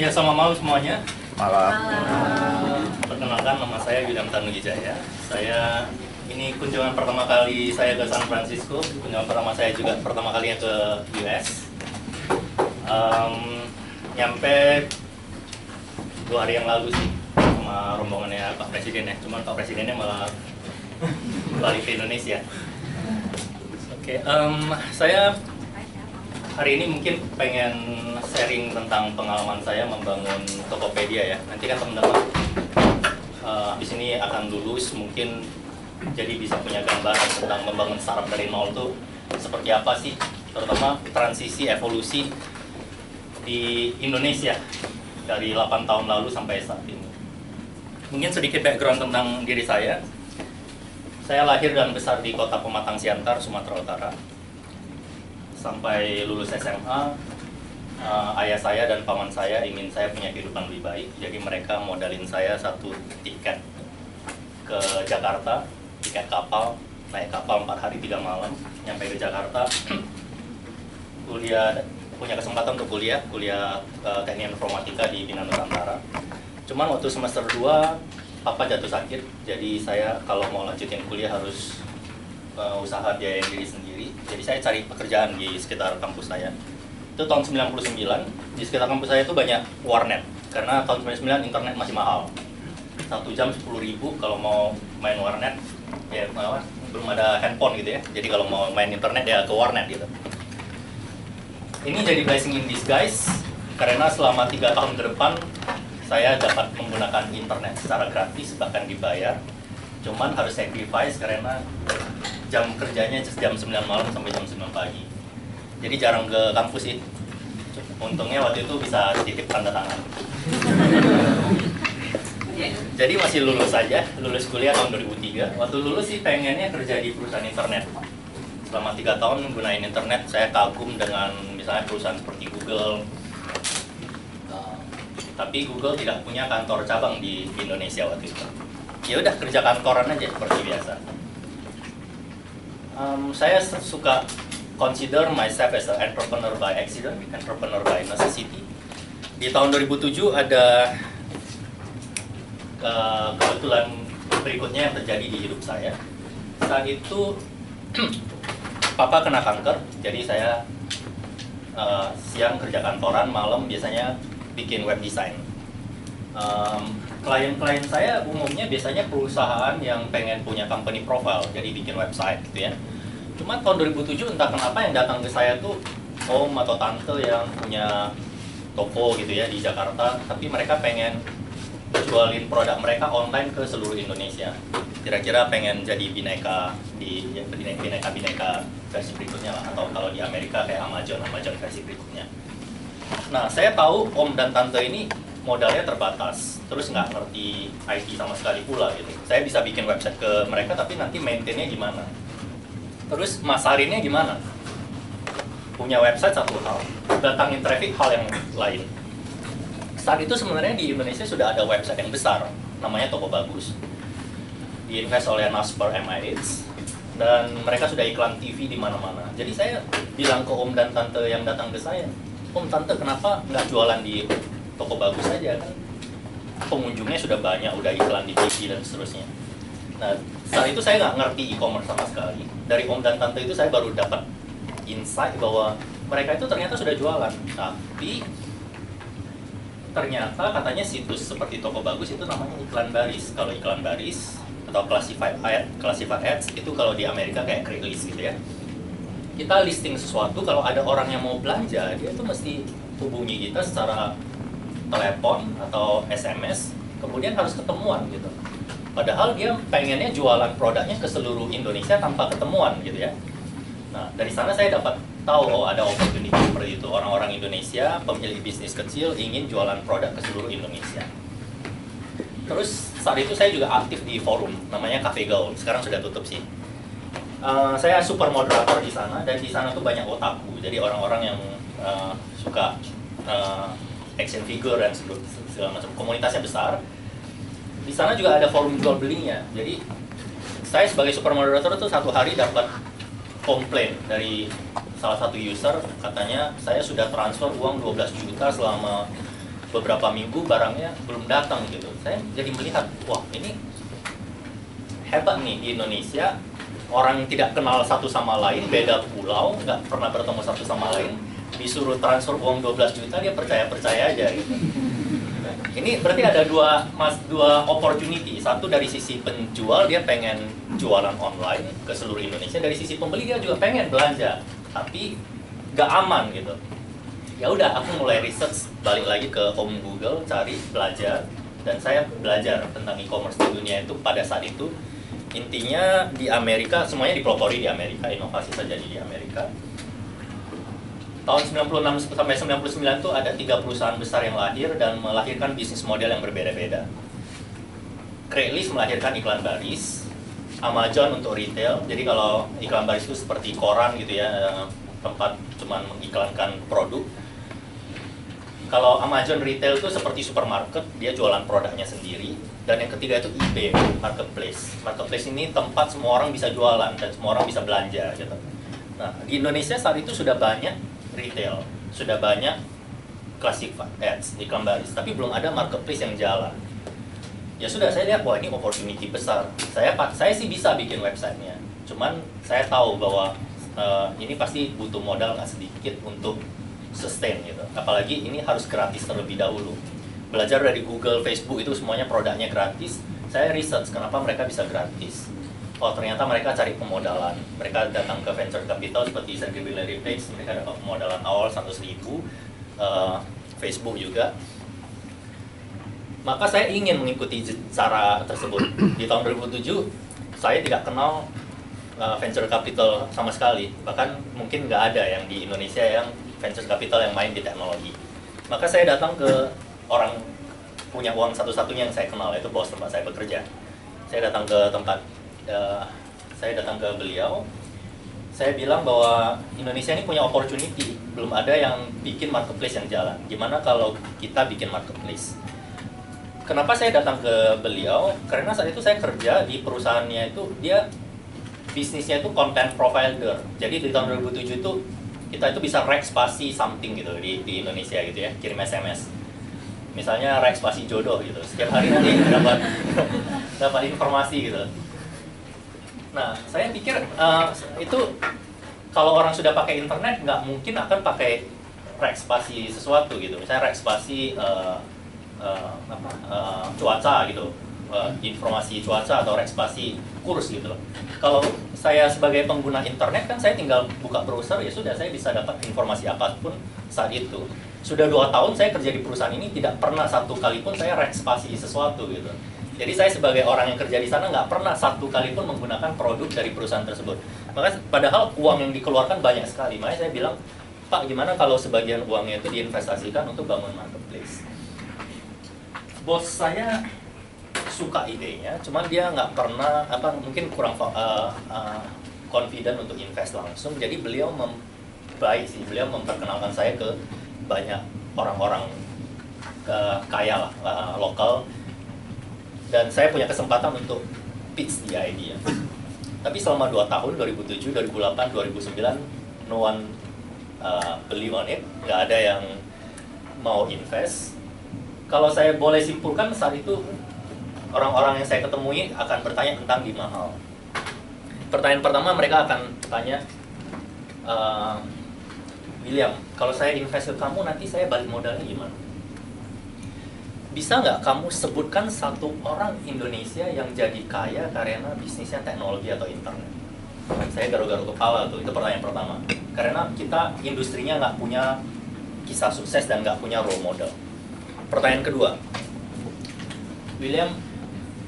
Ya, selamat malam semuanya. Malam. Perkenalkan, nama saya William Tanujaya. Saya ini kunjungan pertama kali saya ke San Francisco. Kunjungan pertama saya juga pertama kalinya ke US. Nyampe 2 hari yang lalu sih sama rombongannya Pak Presiden ya. Cuman Pak Presidennya malah balik ke Indonesia. Oke, saya hari ini mungkin pengen sharing tentang pengalaman saya membangun Tokopedia ya. Nanti kan teman-teman habis ini akan lulus, mungkin jadi bisa punya gambaran tentang membangun startup dari nol tuh seperti apa sih, terutama transisi evolusi di Indonesia dari 8 tahun lalu sampai saat ini. Mungkin sedikit background tentang diri saya. Saya lahir dan besar di kota Pematang Siantar, Sumatera Utara. Sampai lulus SMA, ayah saya dan paman saya ingin saya punya kehidupan lebih baik. Jadi mereka modalin saya 1 tiket ke Jakarta, tiket kapal, naik kapal 4 hari 3 malam, nyampe ke Jakarta, punya kesempatan untuk kuliah teknik informatika di Bina Nusantara. Cuman waktu semester 2, papa jatuh sakit, jadi saya kalau mau lanjutin kuliah harus usaha biayain diri sendiri. Jadi saya cari pekerjaan di sekitar kampus saya. Itu tahun 99, di sekitar kampus saya itu banyak warnet. Karena tahun 99 internet masih mahal. 1 jam 10.000 kalau mau main warnet. Ya belum ada handphone gitu ya. Jadi kalau mau main internet ya ke warnet gitu. Ini jadi blessing in disguise, karena selama 3 tahun ke depan saya dapat menggunakan internet secara gratis, bahkan dibayar. Cuman harus sacrifice karena jam kerjanya jam 9 malam sampai jam 9 pagi. Jadi jarang ke kampus sih. Untungnya waktu itu bisa titip tanda tangan. Jadi masih lulus saja, lulus kuliah tahun 2003. Waktu lulus sih pengennya kerja di perusahaan internet. Selama 3 tahun menggunakan internet, saya kagum dengan misalnya perusahaan seperti Google. Tapi Google tidak punya kantor cabang di Indonesia waktu itu. Ya udah kerja kantoran aja seperti biasa. Saya suka consider myself as an entrepreneur by accident, entrepreneur by necessity. Di tahun 2007 ada kebetulan berikutnya yang terjadi di hidup saya. Saat itu papa kena kanker, jadi saya siang kerja kantoran, malam biasanya bikin web design. Klien-klien saya umumnya biasanya perusahaan yang pengen punya company profile, jadi bikin website gitu ya. Cuma tahun 2007 entah kenapa yang datang ke saya tuh om atau tante yang punya toko gitu ya di Jakarta, tapi mereka pengen jualin produk mereka online ke seluruh Indonesia. Kira-kira pengen jadi bineka di bineka versi berikutnya lah, atau kalau di Amerika kayak Amazon versi berikutnya. Nah, saya tahu om dan tante ini modalnya terbatas, terus nggak ngerti IT sama sekali pula gitu. Saya bisa bikin website ke mereka, tapi nanti maintain-nya gimana? Terus masarinnya gimana? Punya website satu hal, datangin traffic hal yang lain. Saat itu sebenarnya di Indonesia sudah ada website yang besar, namanya Toko Bagus. Diinvest oleh Naspers MIH, dan mereka sudah iklan TV di mana-mana. Jadi saya bilang ke om dan tante yang datang ke saya, om tante kenapa nggak jualan di Toko Bagus saja kan? Pengunjungnya sudah banyak, udah iklan di TV dan seterusnya. Nah, saat itu saya nggak ngerti e-commerce sama sekali. Dari om dan tante itu saya baru dapat insight bahwa mereka itu ternyata sudah jualan. Tapi ternyata katanya situs seperti Toko Bagus itu namanya iklan baris. Kalau iklan baris atau classified ads itu kalau di Amerika kayak Craigslist gitu ya. Kita listing sesuatu, kalau ada orang yang mau belanja, dia itu mesti hubungi kita secara telepon atau SMS, kemudian harus ketemuan gitu. Padahal dia pengennya jualan produknya ke seluruh Indonesia tanpa ketemuan gitu ya. Nah, dari sana saya dapat tahu ada opportunity seperti itu. Orang-orang Indonesia, pemilik bisnis kecil ingin jualan produk ke seluruh Indonesia. Terus saat itu saya juga aktif di forum, namanya Cafe Gaul. Sekarang sudah tutup sih. Saya super moderator di sana, dan di sana tuh banyak otaku. Jadi orang-orang yang suka action figure dan segala macam, komunitasnya besar. Di sana juga ada forum jual belinya. Jadi saya sebagai super moderator tuh satu hari dapat komplain dari salah satu user, katanya saya sudah transfer uang 12 juta selama beberapa minggu barangnya belum datang gitu. Saya jadi melihat, wah ini hebat nih di Indonesia, orang tidak kenal satu sama lain, beda pulau, nggak pernah bertemu satu sama lain, disuruh transfer uang 12 juta, dia percaya-percaya aja gitu. Ini berarti ada dua opportunity. Satu dari sisi penjual, dia pengen jualan online ke seluruh Indonesia. Dari sisi pembeli, dia juga pengen belanja, tapi nggak aman gitu. Ya udah, aku mulai research, balik lagi ke Om Google, cari, belajar, dan saya belajar tentang e-commerce di dunia itu pada saat itu. Intinya di Amerika, semuanya dipelopori di Amerika, inovasi terjadi di Amerika. Tahun 96 sampai 99 itu ada 3 perusahaan besar yang lahir dan melahirkan bisnis model yang berbeda-beda. Craigslist melahirkan iklan baris, Amazon untuk retail. Jadi kalau iklan baris itu seperti koran gitu ya, tempat cuman mengiklankan produk. Kalau Amazon retail itu seperti supermarket, dia jualan produknya sendiri. Dan yang ketiga itu eBay, marketplace. Marketplace ini tempat semua orang bisa jualan dan semua orang bisa belanja gitu. Nah, di Indonesia saat itu sudah banyak retail, sudah banyak classified ads, iklan baris, tapi belum ada marketplace yang jalan. Ya sudah, saya lihat, wah ini opportunity besar. Saya sih bisa bikin websitenya, cuman saya tahu bahwa ini pasti butuh modal nggak sedikit untuk sustain gitu. Apalagi ini harus gratis terlebih dahulu. Belajar dari Google, Facebook itu semuanya produknya gratis. Saya research kenapa mereka bisa gratis. Oh ternyata mereka cari pemodalan. Mereka datang ke venture capital seperti Sergey Brin, mereka dapat pemodalan awal 100.000, Facebook juga. Maka saya ingin mengikuti cara tersebut. Di tahun 2007 saya tidak kenal venture capital sama sekali. Bahkan mungkin nggak ada yang di Indonesia yang venture capital yang main di teknologi. Maka saya datang ke orang punya uang satu-satunya yang saya kenal, yaitu bos tempat saya bekerja. Saya datang ke beliau. Saya bilang bahwa Indonesia ini punya opportunity, belum ada yang bikin marketplace yang jalan. Gimana kalau kita bikin marketplace? Kenapa saya datang ke beliau? Karena saat itu saya kerja di perusahaannya itu, dia bisnisnya itu content provider. Jadi di tahun 2007 itu kita itu bisa rek spasi something gitu di Indonesia gitu ya, kirim SMS. Misalnya rek spasi jodoh gitu. Setiap hari nanti dapat informasi gitu. Nah, saya pikir itu kalau orang sudah pakai internet nggak mungkin akan pakai rek spasi sesuatu gitu. Misalnya rek spasi cuaca gitu, informasi cuaca atau rek spasi kurs gitu loh. Kalau saya sebagai pengguna internet kan saya tinggal buka browser, ya sudah saya bisa dapat informasi apapun saat itu. Sudah 2 tahun saya kerja di perusahaan ini, tidak pernah satu kali pun saya rek spasi sesuatu gitu. Jadi saya sebagai orang yang kerja di sana nggak pernah satu kali pun menggunakan produk dari perusahaan tersebut. Maka padahal uang yang dikeluarkan banyak sekali. Makanya saya bilang, Pak, gimana kalau sebagian uangnya itu diinvestasikan untuk bangun marketplace? Bos saya suka idenya, cuman dia nggak pernah, mungkin kurang confident untuk invest langsung. Jadi beliau beliau memperkenalkan saya ke banyak orang-orang kaya lah, lokal. Dan saya punya kesempatan untuk pitch the idea. Tapi selama 2 tahun, 2007, 2008, 2009, no one believe on it. Nggak ada yang mau invest. Kalau saya boleh simpulkan, saat itu orang-orang yang saya ketemui akan bertanya tentang di mahal. Pertanyaan pertama mereka akan tanya, William, kalau saya invest ke kamu, nanti saya balik modalnya gimana? Bisa nggak kamu sebutkan satu orang Indonesia yang jadi kaya karena bisnisnya teknologi atau internet? Saya garuk-garuk kepala tuh, itu pertanyaan pertama. Karena kita industrinya nggak punya kisah sukses dan nggak punya role model. Pertanyaan kedua, William,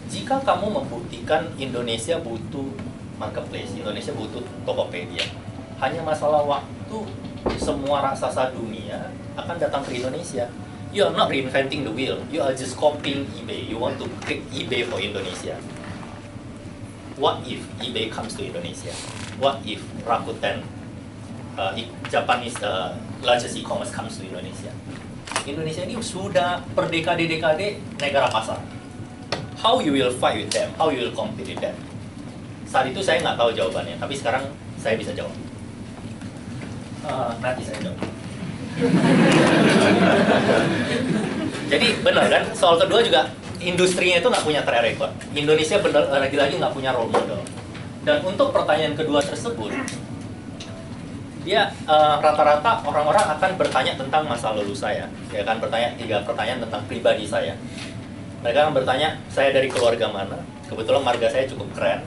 jika kamu membuktikan Indonesia butuh marketplace, Indonesia butuh Tokopedia, hanya masalah waktu semua raksasa dunia akan datang ke Indonesia. You are not reinventing the wheel. You are just copying eBay. You want to create eBay for Indonesia. What if eBay comes to Indonesia? What if Rakuten, Japanese largest e-commerce comes to Indonesia? Indonesia ini sudah per dekade-dekade negara pasar. How you will fight with them? How you will compete with them? Saat itu saya nggak tahu jawabannya, tapi sekarang saya bisa jawab. Nanti saya jawab. Jadi benar kan, soal kedua juga industrinya itu nggak punya track record. Indonesia benar lagi-lagi nggak punya role model. Dan untuk pertanyaan kedua tersebut, dia rata-rata orang-orang akan bertanya tentang masa lalu saya. Dia akan bertanya 3 pertanyaan tentang pribadi saya. Mereka akan bertanya, saya dari keluarga mana? Kebetulan marga saya cukup keren.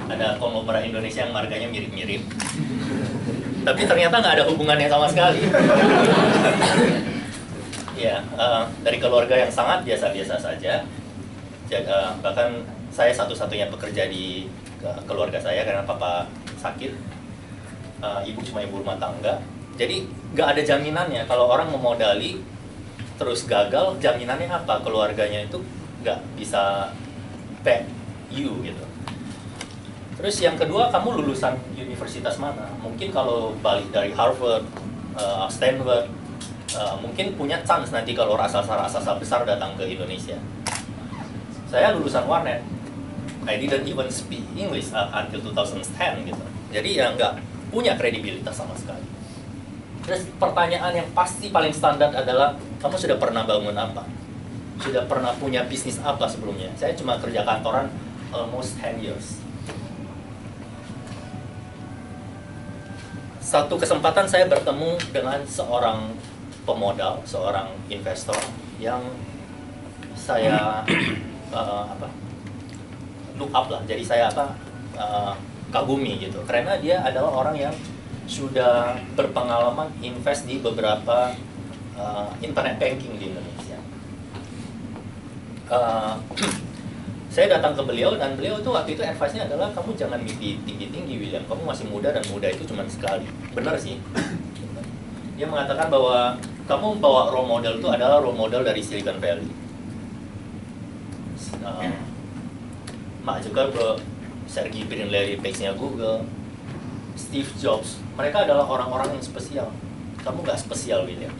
Ada konglomerat Indonesia yang marganya mirip-mirip. Tapi ternyata nggak ada hubungannya sama sekali. Ya, dari keluarga yang sangat biasa-biasa saja. Bahkan saya satu-satunya pekerja di keluarga saya karena papa sakit. Ibu cuma ibu rumah tangga. Jadi nggak ada jaminannya kalau orang memodali terus gagal, jaminannya apa? Keluarganya itu nggak bisa back you gitu. Terus yang kedua, kamu lulusan universitas mana? Mungkin kalau balik dari Harvard, Stanford, mungkin punya chance nanti kalau raksasa-raksasa besar datang ke Indonesia. Saya lulusan warnet. I didn't even speak English until 2010 gitu. Jadi ya nggak punya kredibilitas sama sekali. Terus pertanyaan yang pasti paling standar adalah, kamu sudah pernah bangun apa? Sudah pernah punya bisnis apa sebelumnya? Saya cuma kerja kantoran almost 10 years. Satu kesempatan saya bertemu dengan seorang pemodal, seorang investor yang saya look up lah. Jadi saya kagumi gitu. Karena dia adalah orang yang sudah berpengalaman invest di beberapa internet banking di Indonesia. Saya datang ke beliau dan beliau tuh waktu itu advice-nya adalah, kamu jangan mimpi tinggi-tinggi William, kamu masih muda dan muda itu cuma sekali. Benar sih. Dia mengatakan bahwa kamu bawa role model itu adalah role model dari Silicon Valley. Mark Zuckerberg, Sergey Brin, Larry Page-nya Google, Steve Jobs, mereka adalah orang-orang yang spesial. Kamu nggak spesial William.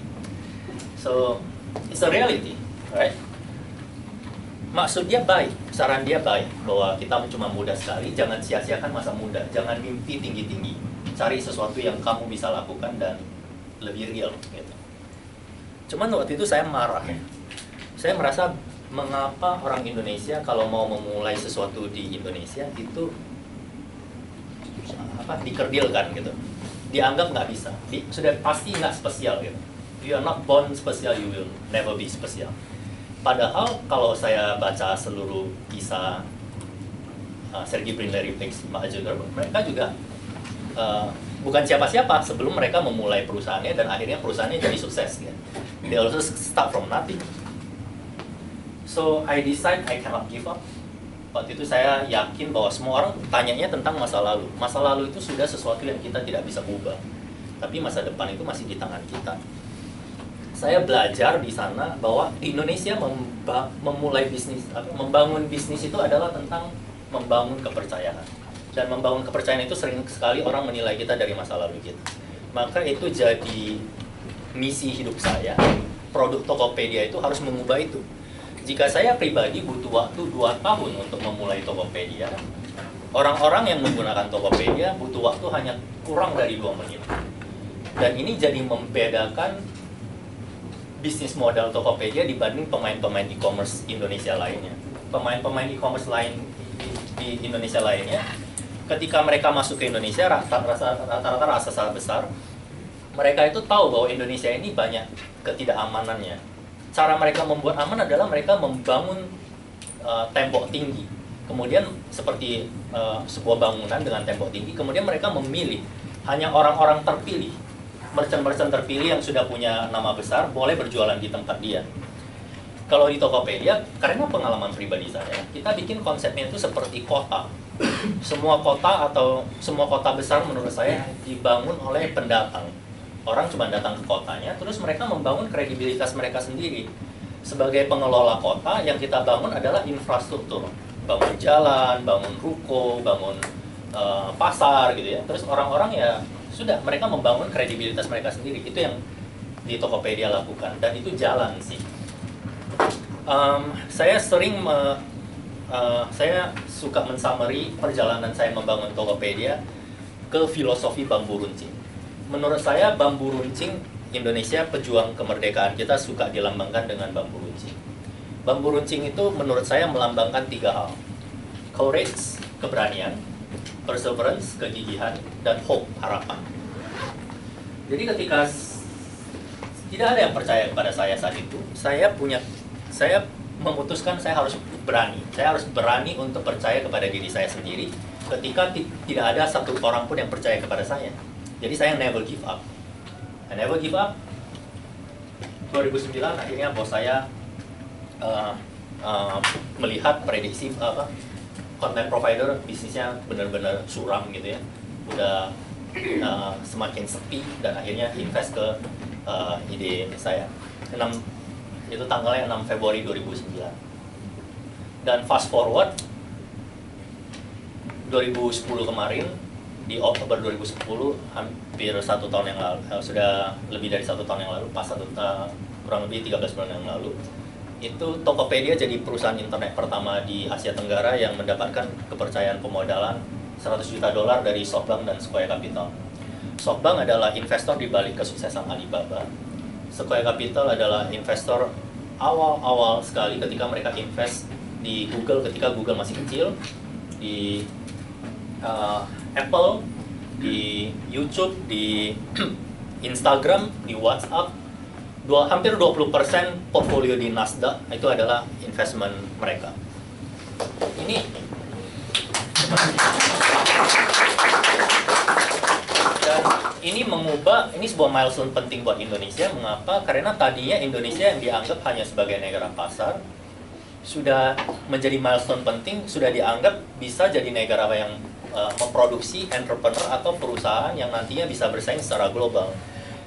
So, it's a reality, right? Maksud dia baik, saran dia baik, bahwa kita cuma muda sekali, jangan sia-siakan masa muda, jangan mimpi tinggi-tinggi, cari sesuatu yang kamu bisa lakukan dan lebih real gitu. Cuman waktu itu saya marah, saya merasa mengapa orang Indonesia kalau mau memulai sesuatu di Indonesia itu dikerdilkan gitu, dianggap nggak bisa, sudah pasti nggak spesial gitu. You are not born special, you will never be special. Padahal kalau saya baca seluruh kisah Sergey Brin, Larry Page, Mark Zuckerberg, mereka juga bukan siapa-siapa sebelum mereka memulai perusahaannya dan akhirnya perusahaannya jadi sukses. Ya. They also start from nothing. So I decide I cannot give up. Waktu itu saya yakin bahwa semua orang tanyanya tentang masa lalu. Masa lalu itu sudah sesuatu yang kita tidak bisa ubah. Tapi masa depan itu masih di tangan kita. Saya belajar di sana bahwa di Indonesia memulai bisnis, membangun bisnis itu adalah tentang membangun kepercayaan. Dan membangun kepercayaan itu sering sekali orang menilai kita dari masa lalu kita. Maka itu jadi misi hidup saya. Produk Tokopedia itu harus mengubah itu. Jika saya pribadi butuh waktu 2 tahun untuk memulai Tokopedia, orang-orang yang menggunakan Tokopedia butuh waktu hanya kurang dari 2 menit. Dan ini jadi membedakan bisnis modal Tokopedia dibanding pemain-pemain e-commerce Indonesia lainnya. Pemain-pemain e-commerce lain di Indonesia lainnya, ketika mereka masuk ke Indonesia, rata-rata raksasa besar, mereka itu tahu bahwa Indonesia ini banyak ketidakamanannya. Cara mereka membuat aman adalah mereka membangun tembok tinggi. Kemudian seperti sebuah bangunan dengan tembok tinggi, kemudian mereka memilih hanya orang-orang terpilih, merchant-merchant terpilih yang sudah punya nama besar boleh berjualan di tempat dia. Kalau di Tokopedia, karena pengalaman pribadi saya, kita bikin konsepnya itu seperti kota. Semua kota atau semua kota besar menurut saya dibangun oleh pendatang. Orang cuma datang ke kotanya, terus mereka membangun kredibilitas mereka sendiri. Sebagai pengelola kota, yang kita bangun adalah infrastruktur. Bangun jalan, bangun ruko, bangun pasar gitu ya. Terus orang-orang ya sudah, mereka membangun kredibilitas mereka sendiri. Itu yang di Tokopedia lakukan, dan itu jalan sih. Saya suka mensummary perjalanan saya membangun Tokopedia ke filosofi bambu runcing. Menurut saya bambu runcing Indonesia, pejuang kemerdekaan kita suka dilambangkan dengan bambu runcing. Bambu runcing itu menurut saya melambangkan 3 hal. Courage, keberanian, perseverance, kegigihan, dan hope, harapan. Jadi ketika tidak ada yang percaya kepada saya saat itu, saya memutuskan saya harus berani. Saya harus berani untuk percaya kepada diri saya sendiri ketika tidak ada satu orang pun yang percaya kepada saya. Jadi saya never give up. I never give up. 2009 akhirnya bos saya melihat prediksi content provider bisnisnya benar-benar suram gitu ya, udah semakin sepi, dan akhirnya invest ke ide saya. Itu tanggalnya 6 Februari 2009. Dan fast forward 2010 kemarin, di Oktober 2010, hampir 1 tahun yang lalu, sudah lebih dari 1 tahun yang lalu, kurang lebih 13 bulan yang lalu, itu Tokopedia jadi perusahaan internet pertama di Asia Tenggara yang mendapatkan kepercayaan pemodalan $100 juta dari SoftBank dan Sequoia Capital. SoftBank adalah investor di balik kesuksesan Alibaba. Sequoia Capital adalah investor awal-awal sekali ketika mereka invest di Google ketika Google masih kecil, di Apple, di YouTube, di Instagram, di WhatsApp. Hampir 20% portfolio di Nasdaq itu adalah investment mereka. Ini mengubah, ini sebuah milestone penting buat Indonesia. Mengapa? Karena tadinya Indonesia yang dianggap hanya sebagai negara pasar sudah menjadi milestone penting, sudah dianggap bisa jadi negara yang memproduksi entrepreneur atau perusahaan yang nantinya bisa bersaing secara global.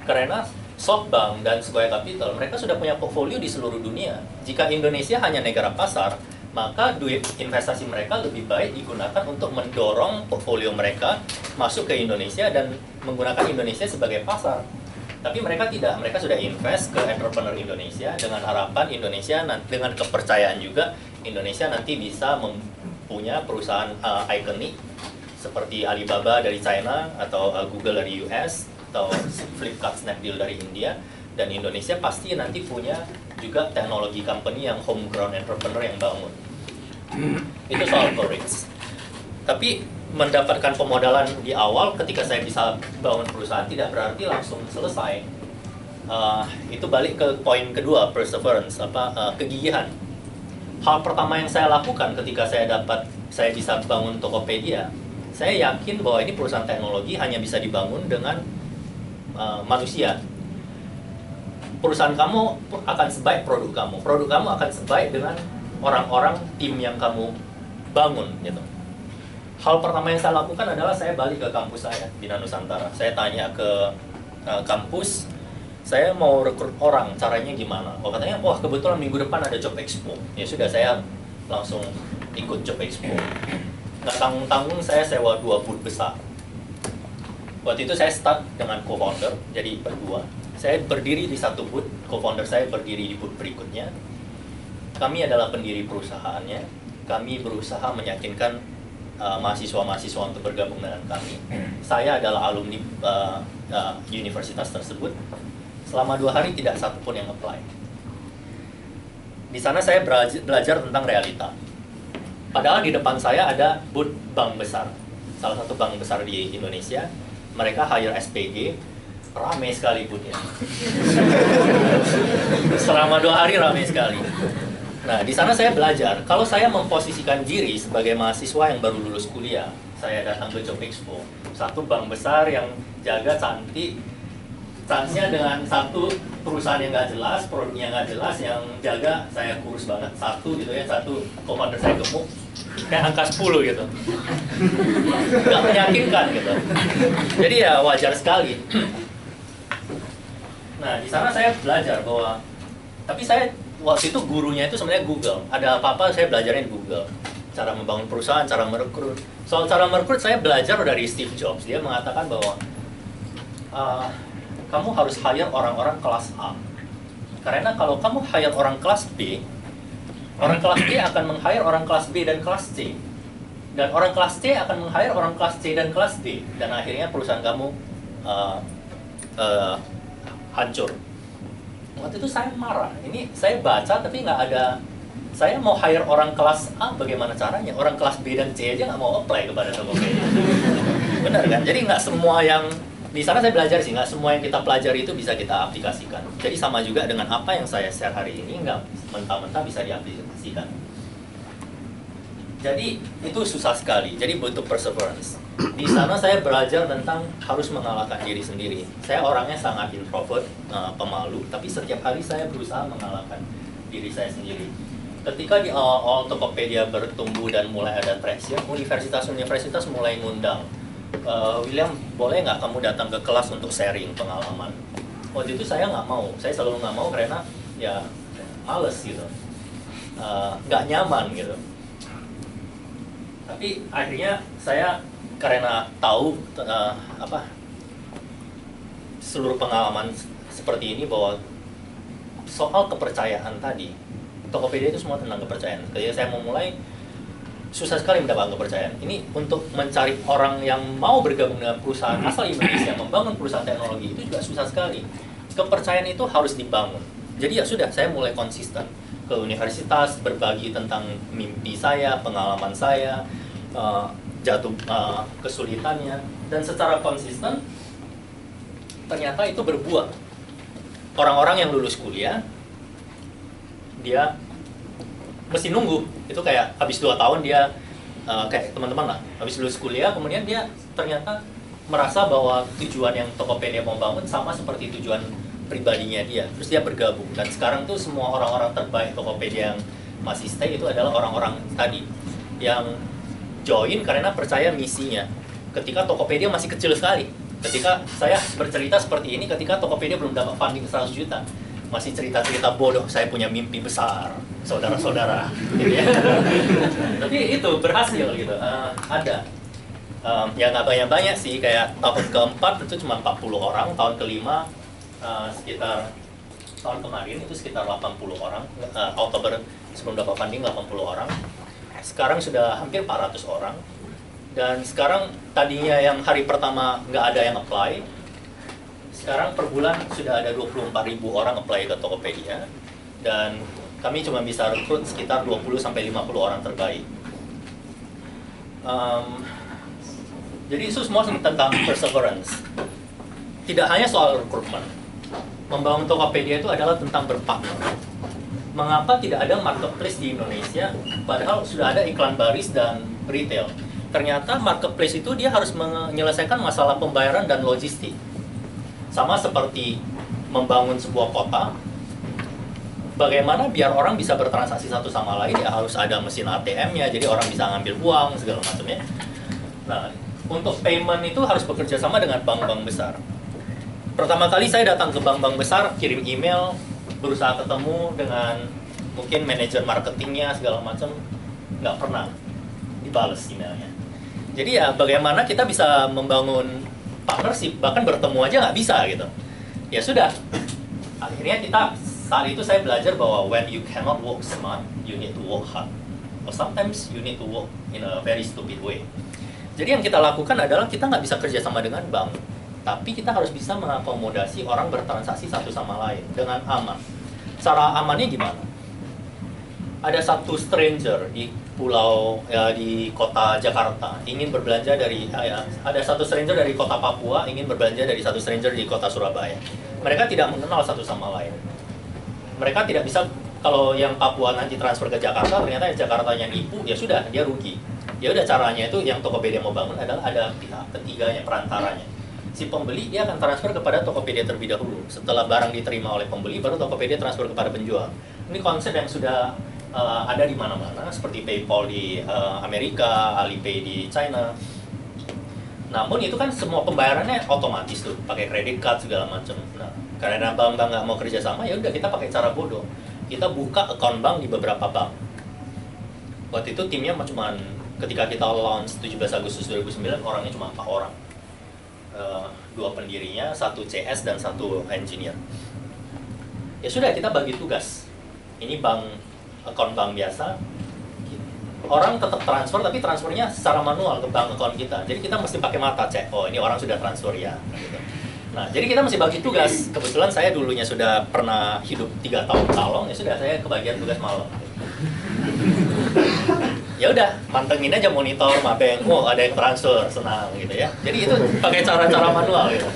Karena SoftBank dan Sequoia Capital, mereka sudah punya portfolio di seluruh dunia. Jika Indonesia hanya negara pasar, maka duit investasi mereka lebih baik digunakan untuk mendorong portfolio mereka masuk ke Indonesia dan menggunakan Indonesia sebagai pasar. Tapi mereka tidak, mereka sudah invest ke entrepreneur Indonesia dengan harapan Indonesia, dengan kepercayaan juga, Indonesia nanti bisa mempunyai perusahaan ikonik seperti Alibaba dari China, atau Google dari US, atau Flipkart, Snapdeal dari India, dan Indonesia pasti nanti punya juga teknologi company yang homegrown entrepreneur yang bangun. Itu soal courage. Tapi mendapatkan pemodalan di awal ketika saya bisa bangun perusahaan tidak berarti langsung selesai. Itu balik ke poin kedua, perseverance, kegigihan. Hal pertama yang saya lakukan ketika saya bisa bangun Tokopedia, saya yakin bahwa ini perusahaan teknologi hanya bisa dibangun dengan manusia. Perusahaan kamu akan sebaik produk kamu akan sebaik dengan orang-orang tim yang kamu bangun gitu. Hal pertama yang saya lakukan adalah saya balik ke kampus saya, Bina Nusantara. Saya tanya ke kampus, saya mau rekrut orang, caranya gimana? Oh, katanya, wah kebetulan minggu depan ada job expo. Ya sudah, saya langsung ikut job expo. Nggak tanggung-tanggung saya sewa 2 booth besar. Waktu itu saya start dengan co-founder, jadi berdua. Saya berdiri di satu booth, co-founder saya berdiri di booth berikutnya. Kami adalah pendiri perusahaannya. Kami berusaha meyakinkan mahasiswa-mahasiswa untuk bergabung dengan kami. Saya adalah alumni universitas tersebut. Selama 2 hari tidak satu pun yang apply. Di sana saya belajar tentang realita. Padahal di depan saya ada booth bank besar, salah satu bank besar di Indonesia. Mereka hire SPG, ramai sekali boothnya. Selama 2 hari ramai sekali. Nah, di sana saya belajar, kalau saya memposisikan diri sebagai mahasiswa yang baru lulus kuliah, saya datang ke Job Expo, satu bank besar yang jaga cantik, chance-nya dengan satu perusahaan yang nggak jelas, produknya nggak jelas, yang jaga saya kurus banget, satu co-founder saya gemuk, kayak angka 10 gitu. Nggak meyakinkan gitu. Jadi ya wajar sekali. Nah, di sana saya belajar bahwa, tapi saya waktu itu gurunya itu sebenarnya Google. Ada apa-apa saya belajarnya di Google. Cara membangun perusahaan, cara merekrut. Soal cara merekrut saya belajar dari Steve Jobs. Dia mengatakan bahwa kamu harus hire orang-orang kelas A. Karena kalau kamu hire orang kelas B, orang kelas B akan meng-hire orang kelas B dan kelas C. Dan orang kelas C akan meng-hire orang kelas C dan kelas D. Dan akhirnya perusahaan kamu hancur. Waktu itu saya marah. Ini saya baca tapi nggak ada. Saya mau hire orang kelas A, bagaimana caranya? Orang kelas B dan C aja nggak mau apply kepada Tokopedia. Benar kan? Jadi nggak semua yang di sana saya belajar sih, nggak semua yang kita pelajari itu bisa kita aplikasikan. Jadi sama juga dengan apa yang saya share hari ini, nggak mentah-mentah bisa diaplikasikan. Jadi itu susah sekali. Jadi butuh perseverance. Di sana saya belajar tentang harus mengalahkan diri sendiri. Saya orangnya sangat introvert, pemalu, tapi setiap hari saya berusaha mengalahkan diri saya sendiri. Ketika di awal Tokopedia bertumbuh dan mulai ada traction, universitas-universitas mulai ngundang, William, boleh nggak kamu datang ke kelas untuk sharing pengalaman? Waktu itu saya nggak mau, saya selalu nggak mau karena ya males gitu, nggak nyaman gitu. Tapi akhirnya saya karena tahu seluruh pengalaman seperti ini bahwa soal kepercayaan tadi, Tokopedia itu semua tentang kepercayaan. Ketika saya mau mulai, susah sekali mendapatkan kepercayaan. Ini untuk mencari orang yang mau bergabung dengan perusahaan asal Indonesia, membangun perusahaan teknologi itu juga susah sekali. Kepercayaan itu harus dibangun. Jadi ya sudah, saya mulai konsisten ke universitas, berbagi tentang mimpi saya, pengalaman saya, kesulitannya, dan secara konsisten ternyata itu berbuah. Orang-orang yang lulus kuliah, dia mesti nunggu. Itu kayak habis 2 tahun dia kayak teman-teman lah, habis lulus kuliah kemudian dia ternyata merasa bahwa tujuan yang Tokopedia mau bangun sama seperti tujuan pribadinya dia, terus dia bergabung. Dan sekarang tuh semua orang-orang terbaik Tokopedia yang masih stay itu adalah orang-orang tadi yang join karena percaya misinya. Ketika Tokopedia masih kecil sekali, ketika saya bercerita seperti ini, ketika Tokopedia belum dapat funding 100 juta, masih cerita-cerita bodoh, saya punya mimpi besar, saudara-saudara, gitu ya. Tapi itu berhasil gitu, ada. Ya nggak banyak-banyak sih, kayak tahun keempat itu cuma 40 orang, tahun kelima sekitar, tahun kemarin itu sekitar 80 orang, Oktober sebelum dapat funding 80 orang, sekarang sudah hampir 400 orang, dan sekarang tadinya yang hari pertama nggak ada yang apply, sekarang per bulan sudah ada 24.000 orang apply ke Tokopedia, dan kami cuma bisa rekrut sekitar 20-50 orang terbaik. Jadi itu semua tentang perseverance. Tidak hanya soal rekrutmen. Membangun Tokopedia itu adalah tentang berpartner. Mengapa tidak ada marketplace di Indonesia, padahal sudah ada iklan baris dan retail? Ternyata marketplace itu dia harus menyelesaikan masalah pembayaran dan logistik. Sama seperti membangun sebuah kota, bagaimana biar orang bisa bertransaksi satu sama lain, ya harus ada mesin ATM-nya, jadi orang bisa ngambil uang, segala macamnya. Nah, untuk payment itu harus bekerja sama dengan bank-bank besar. Pertama kali saya datang ke bank-bank besar, kirim email, berusaha ketemu dengan mungkin manajer marketingnya, segala macam, nggak pernah dibales emailnya. Jadi ya bagaimana kita bisa membangun partnership, bahkan bertemu aja nggak bisa gitu. Ya sudah, akhirnya saat itu saya belajar bahwa when you cannot work smart, you need to work hard. Or sometimes you need to work in a very stupid way. Jadi yang kita lakukan adalah kita nggak bisa kerja sama dengan bank, tapi kita harus bisa mengakomodasi orang bertransaksi satu sama lain dengan aman. Cara amannya gimana? Ada satu stranger di pulau di kota Jakarta ingin berbelanja ada satu stranger dari kota Papua ingin berbelanja dari satu stranger di kota Surabaya. Mereka tidak mengenal satu sama lain. Mereka tidak bisa, kalau yang Papua nanti transfer ke Jakarta, ternyata yang Jakartanya nipu, ya sudah, dia rugi. Ya udah, caranya itu yang Tokopedia mau bangun adalah ada pihak ketiganya, perantaranya. Si pembeli dia akan transfer kepada Tokopedia terlebih dahulu. Setelah barang diterima oleh pembeli, baru Tokopedia transfer kepada penjual. Ini konsep yang sudah ada di mana-mana, seperti PayPal di Amerika, Alipay di China. Namun itu kan semua pembayarannya otomatis tuh, pakai credit card segala macam. Nah, karena bank-bank nggak mau kerja sama, ya udah kita pakai cara bodoh. Kita buka account bank di beberapa bank. Waktu itu timnya cuma, ketika kita launch 17 Agustus 2009, orangnya cuma 4 orang. 2 pendirinya, 1 CS dan 1 engineer. Ya sudah, kita bagi tugas. Ini account bank biasa. Orang tetap transfer, tapi transfernya secara manual ke bank account kita. Jadi kita mesti pakai mata cek, oh ini orang sudah transfer ya. Gitu. Nah, jadi kita mesti bagi tugas. Kebetulan saya dulunya sudah pernah hidup 3 tahun salong, ya sudah saya kebagian tugas malam. Ya udah, pantengin aja monitor, mapeng, oh ada yang transfer, senang gitu ya. Jadi itu pakai cara-cara manual gitu.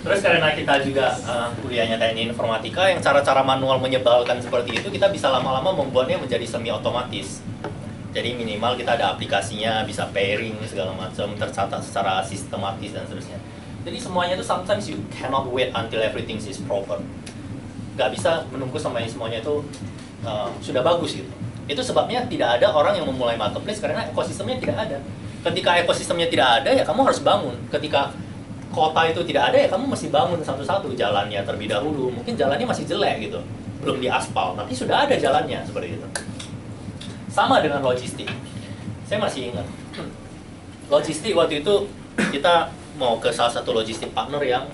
Terus karena kita juga kuliahnya teknik informatika, yang cara-cara manual menyebalkan seperti itu, kita bisa lama-lama membuatnya menjadi semi otomatis. Jadi minimal kita ada aplikasinya, bisa pairing segala macam, tercatat secara sistematis dan seterusnya. Jadi semuanya itu sometimes you cannot wait until everything is proper. Gak bisa menunggu sampai semuanya itu sudah bagus gitu. Itu sebabnya tidak ada orang yang memulai marketplace karena ekosistemnya tidak ada. Ketika ekosistemnya tidak ada, ya kamu harus bangun. Ketika kota itu tidak ada, ya kamu mesti bangun satu-satu jalannya terlebih dahulu. Mungkin jalannya masih jelek gitu, belum diaspal, tapi sudah ada jalannya seperti itu. Sama dengan logistik. Saya masih ingat, logistik waktu itu kita mau ke salah satu logistik partner yang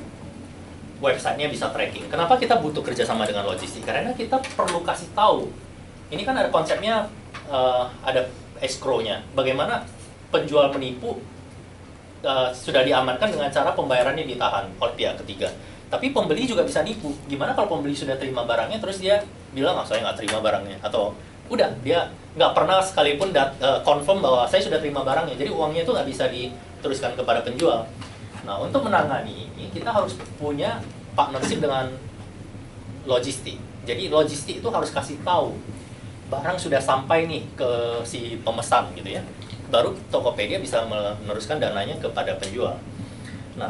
websitenya bisa tracking. Kenapa kita butuh kerjasama dengan logistik? Karena kita perlu kasih tahu. Ini kan ada konsepnya, ada escrow-nya. Bagaimana penjual menipu sudah diamankan dengan cara pembayarannya ditahan oleh pihak ketiga. Tapi pembeli juga bisa nipu. Gimana kalau pembeli sudah terima barangnya, terus dia bilang, saya nggak terima barangnya. Atau udah, dia nggak pernah sekalipun confirm bahwa saya sudah terima barangnya. Jadi uangnya itu nggak bisa diteruskan kepada penjual. Nah, untuk menangani ini, kita harus punya partnership dengan logistik. Jadi logistik itu harus kasih tahu, barang sudah sampai nih ke si pemesan gitu ya. Baru Tokopedia bisa meneruskan dananya kepada penjual. Nah,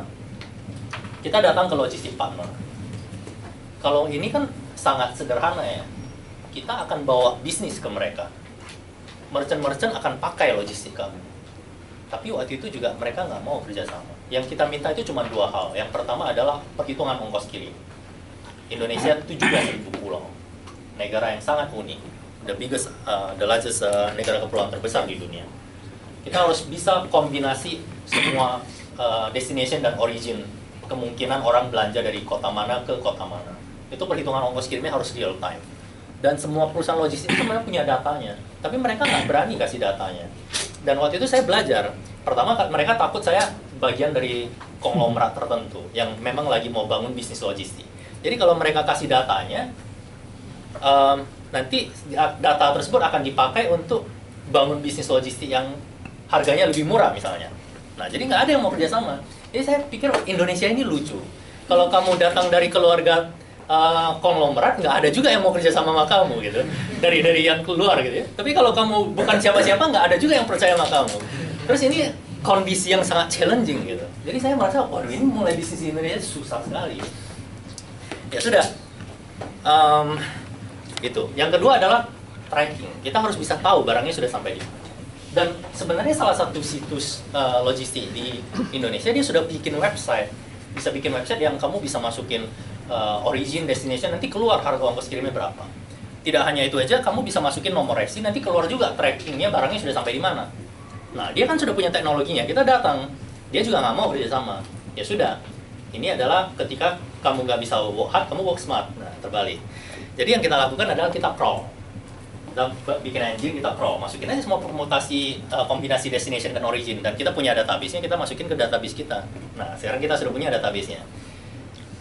kita datang ke logistik partner. Kalau ini kan sangat sederhana ya. Kita akan bawa bisnis ke mereka. Merchant-merchant akan pakai logistik kamu. Tapi waktu itu juga mereka nggak mau kerjasama. Yang kita minta itu cuma 2 hal. Yang pertama adalah perhitungan ongkos kirim. Indonesia 17.000 pulau. Negara yang sangat unik. The largest negara kepulauan terbesar di dunia. Kita harus bisa kombinasi semua destination dan origin, kemungkinan orang belanja dari kota mana ke kota mana. Itu perhitungan ongkos kirimnya harus real time. Dan semua perusahaan logistik itu sebenarnya punya datanya, tapi mereka nggak berani kasih datanya. Dan waktu itu saya belajar, pertama mereka takut saya bagian dari konglomerat tertentu yang memang lagi mau bangun bisnis logistik. Jadi kalau mereka kasih datanya, nanti data tersebut akan dipakai untuk bangun bisnis logistik yang harganya lebih murah misalnya. Nah, jadi nggak ada yang mau kerjasama. Jadi saya pikir Indonesia ini lucu. Kalau kamu datang dari keluarga konglomerat, nggak ada juga yang mau kerjasama sama kamu gitu. Dari yang keluar gitu ya. Tapi kalau kamu bukan siapa-siapa, nggak ada juga yang percaya sama kamu. Terus ini kondisi yang sangat challenging gitu. Jadi saya merasa, waduh ini mulai bisnis di Indonesia susah sekali. Ya sudah. Itu. Yang kedua adalah tracking. Kita harus bisa tahu barangnya sudah sampai di mana. Dan sebenarnya salah satu situs logistik di Indonesia dia sudah bikin website. Bisa bikin website yang kamu bisa masukin origin, destination, nanti keluar harga ongkos kirimnya berapa. Tidak hanya itu aja, kamu bisa masukin nomor resi, nanti keluar juga trackingnya barangnya sudah sampai di mana. Nah, dia kan sudah punya teknologinya, kita datang, dia juga nggak mau kerjasama. Ya sudah, ini adalah ketika kamu nggak bisa work hard, kamu work smart. Nah, terbalik. Jadi yang kita lakukan adalah kita crawl. Kita bikin engine, kita crawl, masukin aja semua permutasi kombinasi destination dan origin, dan kita punya database-nya, kita masukin ke database kita. Nah, sekarang kita sudah punya database-nya.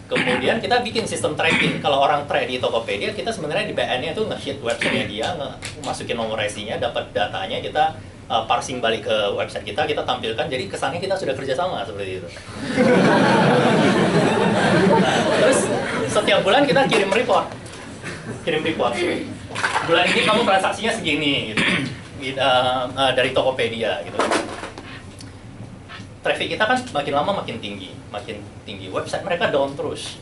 Kemudian kita bikin sistem tracking. Kalau orang trade di Tokopedia, kita sebenarnya di back-end-nya itu nge-hit website-nya dia, masukin nomor resinya, dapat datanya, kita parsing balik ke website kita, kita tampilkan, jadi kesannya kita sudah kerjasama seperti itu. Nah, terus setiap bulan kita kirim report. Bulan ini kamu transaksinya segini, gitu. Dari Tokopedia, gitu. Traffic kita kan makin lama makin tinggi. Website mereka down terus.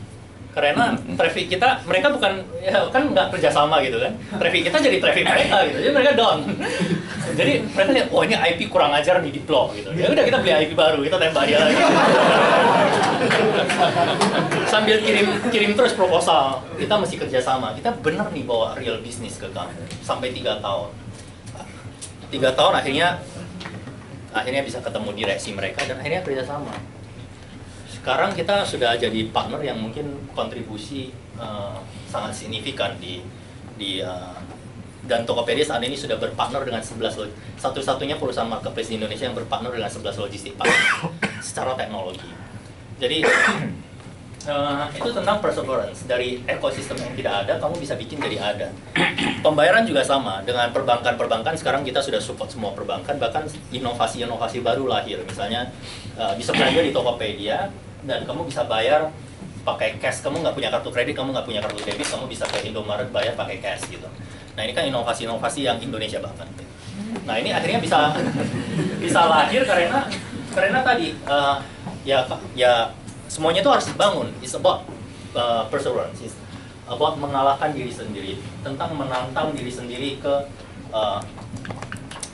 Karena traffic kita, mereka bukan, ya, kan nggak kerjasama gitu kan. Traffic kita jadi traffic mereka gitu, jadi mereka down. Jadi mereka lihat, oh ini IP kurang ajar nih di blok gitu. Ya udah kita beli IP baru, kita tembak dia lagi. Sambil kirim terus proposal, kita mesti kerjasama. Kita benar nih bawa real business ke kamu. Sampai 3 tahun. 3 tahun akhirnya bisa ketemu direksi mereka dan akhirnya kerjasama. Sekarang kita sudah jadi partner yang mungkin kontribusi sangat signifikan dan Tokopedia saat ini sudah berpartner dengan 11 satu-satunya perusahaan marketplace di Indonesia yang berpartner dengan 11 logistik partner secara teknologi. Jadi itu tentang perseverance. Dari ekosistem yang tidak ada, kamu bisa bikin jadi ada. Pembayaran juga sama, dengan perbankan-perbankan sekarang kita sudah support semua perbankan, bahkan inovasi-inovasi baru lahir. Misalnya bisa belanja di Tokopedia, dan kamu bisa bayar pakai cash. Kamu nggak punya kartu kredit, kamu nggak punya kartu debit, kamu bisa ke Indomaret bayar pakai cash gitu. Nah ini kan inovasi-inovasi yang Indonesia banget. Nah ini akhirnya bisa lahir karena tadi ya semuanya itu harus dibangun. It's about perseverance. It's about mengalahkan diri sendiri, tentang menantang diri sendiri ke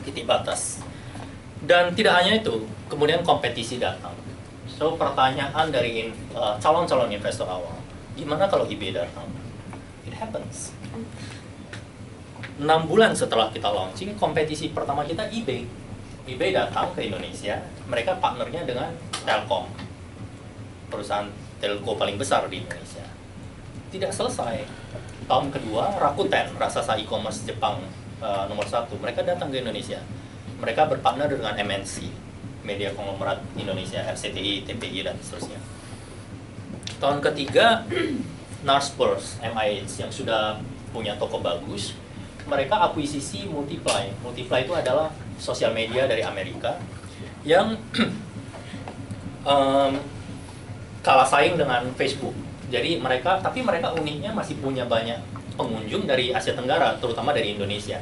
titik batas. Dan tidak hanya itu, kemudian kompetisi datang. So pertanyaan dari calon-calon investor awal, gimana kalau eBay datang? It happens. 6 bulan setelah kita launching, kompetisi pertama kita eBay. eBay datang ke Indonesia, mereka partnernya dengan Telkom, perusahaan telco paling besar di Indonesia. Tidak selesai. Tahun kedua, Rakuten, raksasa e-commerce Jepang nomor 1, mereka datang ke Indonesia. Mereka berpartner dengan MNC, media konglomerat Indonesia, RCTI, TPI, dan seterusnya. Tahun ketiga, Naspers, MIH, yang sudah punya toko bagus, mereka akuisisi Multiply. Multiply itu adalah sosial media dari Amerika yang kalah saing dengan Facebook. Jadi mereka uniknya masih punya banyak pengunjung dari Asia Tenggara, terutama dari Indonesia.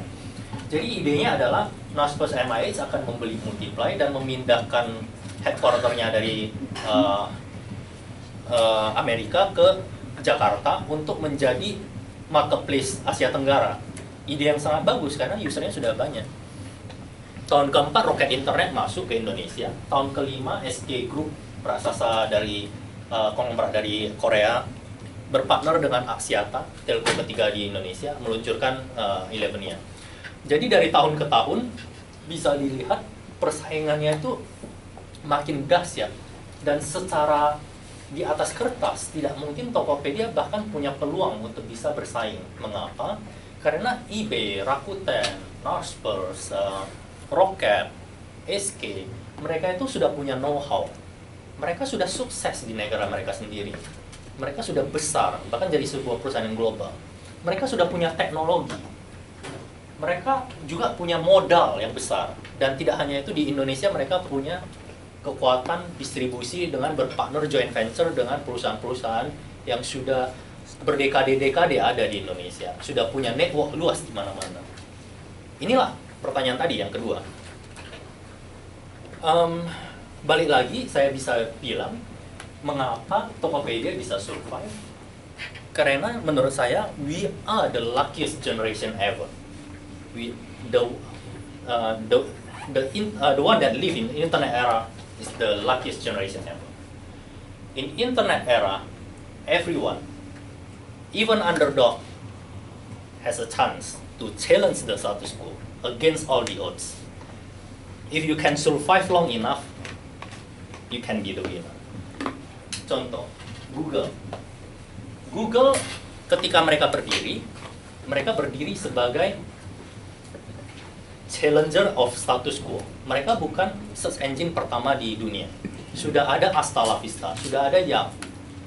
Jadi idenya adalah Naspers MIH akan membeli Multiply dan memindahkan headquarternya dari Amerika ke Jakarta untuk menjadi marketplace Asia Tenggara. Ide yang sangat bagus karena usernya sudah banyak. Tahun keempat, Rocket Internet masuk ke Indonesia. Tahun kelima, SK Group, raksasa dari konglomerat dari Korea, berpartner dengan Axiata, telco ketiga di Indonesia, meluncurkan 11-nya. Jadi dari tahun ke tahun bisa dilihat persaingannya itu makin dahsyat, dan secara di atas kertas tidak mungkin Tokopedia bahkan punya peluang untuk bisa bersaing. Mengapa? Karena eBay, Rakuten, Naspers, Rocket, SK, mereka itu sudah punya know-how. Mereka sudah sukses di negara mereka sendiri. Mereka sudah besar, bahkan jadi sebuah perusahaan yang global. Mereka sudah punya teknologi. Mereka juga punya modal yang besar. Dan tidak hanya itu, di Indonesia mereka punya kekuatan distribusi dengan berpartner joint venture dengan perusahaan-perusahaan yang sudah berdekade-dekade ada di Indonesia. Sudah punya network luas di mana-mana. Inilah pertanyaan tadi yang kedua. Balik lagi, saya bisa bilang mengapa Tokopedia bisa survive? Karena menurut saya, we are the luckiest generation ever. The one that live in internet era is the luckiest generation ever. In internet era, everyone, even underdog, has a chance to challenge the status quo against all the odds. If you can survive long enough, you can be the winner. Contoh, Google. Google ketika mereka berdiri sebagai challenger of status quo. Mereka bukan search engine pertama di dunia. Sudah ada Hasta La Vista, sudah ada Yahoo.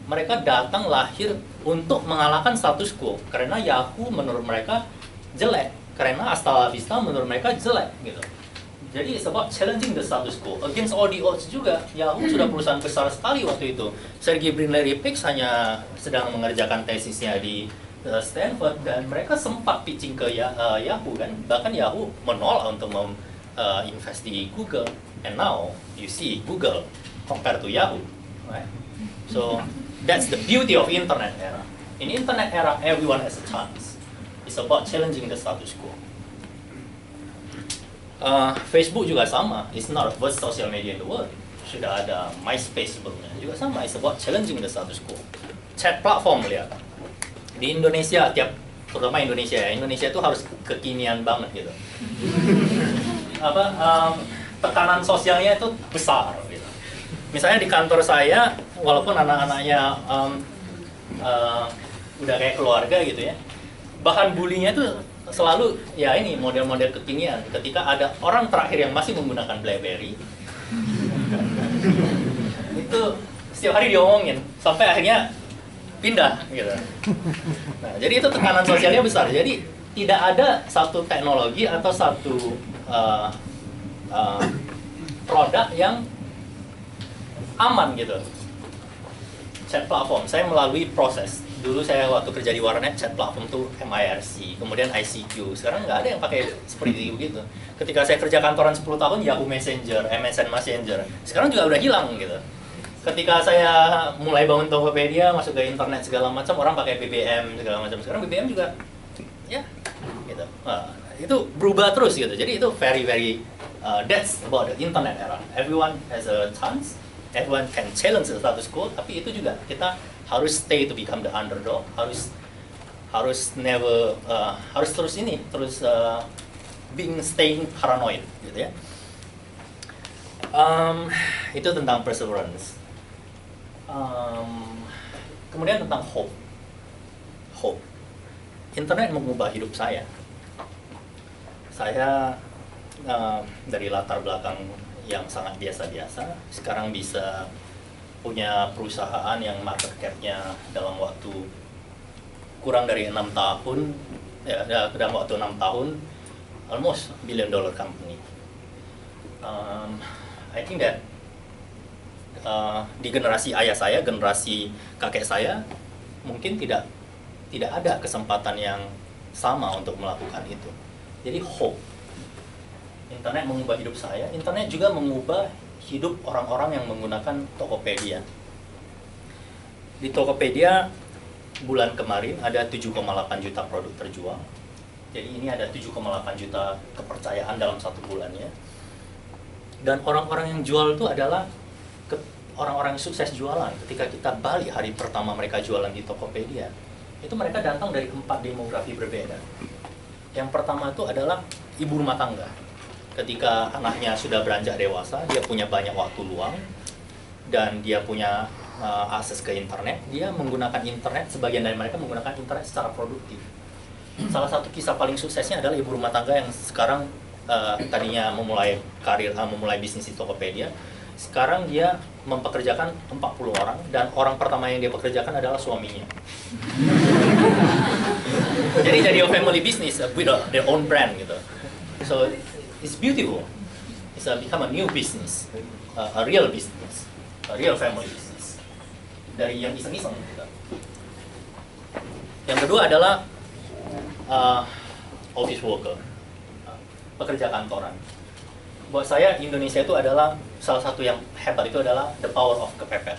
Mereka datang lahir untuk mengalahkan status quo karena Yahoo menurut mereka jelek, karena Hasta La Vista menurut mereka jelek gitu. Jadi sebab challenging the status quo against all the odds juga. Yahoo sudah perusahaan besar sekali waktu itu. Sergey Brin, Larry Page hanya sedang mengerjakan tesisnya di Stanford, dan mereka sempat pitching ke Yahoo kan. Bahkan Yahoo menolak untuk invest di Google. And now you see Google compared to Yahoo, right? So that's the beauty of internet era. In internet era, everyone has a chance. It's about challenging the status quo. Facebook juga sama. It's not the first social media in the world. Sudah ada MySpace sebelumnya. Juga sama. It's about challenging the status quo. Chat platform, lihat. Di Indonesia, terutama Indonesia ya. Indonesia itu harus kekinian banget gitu. Tekanan sosialnya itu besar gitu. Misalnya di kantor saya, walaupun anak-anaknya udah kayak keluarga gitu ya, bahan bulinya itu selalu ya ini model-model kekinian. Ketika ada orang terakhir yang masih menggunakan BlackBerry, itu setiap hari diomongin sampai akhirnya pindah gitu. Nah, jadi itu tekanan sosialnya besar. Jadi tidak ada satu teknologi atau satu produk yang aman gitu. Chat platform, saya melalui proses. Dulu saya waktu kerja di warnet, chat platform tuh MIRC, kemudian ICQ. Sekarang nggak ada yang pakai seperti itu gitu. Ketika saya kerja kantoran 10 tahun, Yahoo Messenger, MSN Messenger. Sekarang juga udah hilang gitu. Ketika saya mulai bangun Tokopedia, masuk ke internet segala macam, orang pakai BBM segala macam. Sekarang BBM juga, ya, gitu. Nah, itu berubah terus gitu. Jadi itu very that's about the internet era. Everyone has a chance. Everyone can challenge the status quo, tapi itu juga kita harus stay to become the underdog, harus terus staying paranoid gitu ya. Itu tentang perseverance. Kemudian tentang hope. Internet mengubah hidup saya. Saya dari latar belakang yang sangat biasa-biasa, sekarang bisa punya perusahaan yang market cap-nya dalam waktu kurang dari 6 tahun, dalam waktu 6 tahun, almost $1 billion company. I think that di generasi ayah saya, generasi kakek saya, mungkin tidak ada kesempatan yang sama untuk melakukan itu. Jadi hope. Internet mengubah hidup saya, internet juga mengubah hidup orang-orang yang menggunakan Tokopedia. Di Tokopedia, bulan kemarin ada 7,8 juta produk terjual. Jadi ini ada 7,8 juta kepercayaan dalam satu bulannya. Dan orang-orang yang jual itu adalah orang-orang yang sukses jualan. Ketika kita balik hari pertama mereka jualan di Tokopedia, itu mereka datang dari 4 demografi berbeda. Yang pertama itu adalah ibu rumah tangga. Ketika anaknya sudah beranjak dewasa, dia punya banyak waktu luang, dan dia punya akses ke internet, dia menggunakan internet, sebagian dari mereka menggunakan internet secara produktif. Salah satu kisah paling suksesnya adalah ibu rumah tangga yang sekarang tadinya memulai bisnis di Tokopedia, sekarang dia mempekerjakan 40 orang, dan orang pertama yang dia pekerjakan adalah suaminya. Jadi a family business with their own brand gitu. So it's beautiful. It's become a new business, a real business, a real family business. Dari yang iseng-iseng gitu. Yang kedua adalah office worker, pekerja kantoran. Buat saya Indonesia itu adalah salah satu yang hebat, itu adalah the power of kepepet.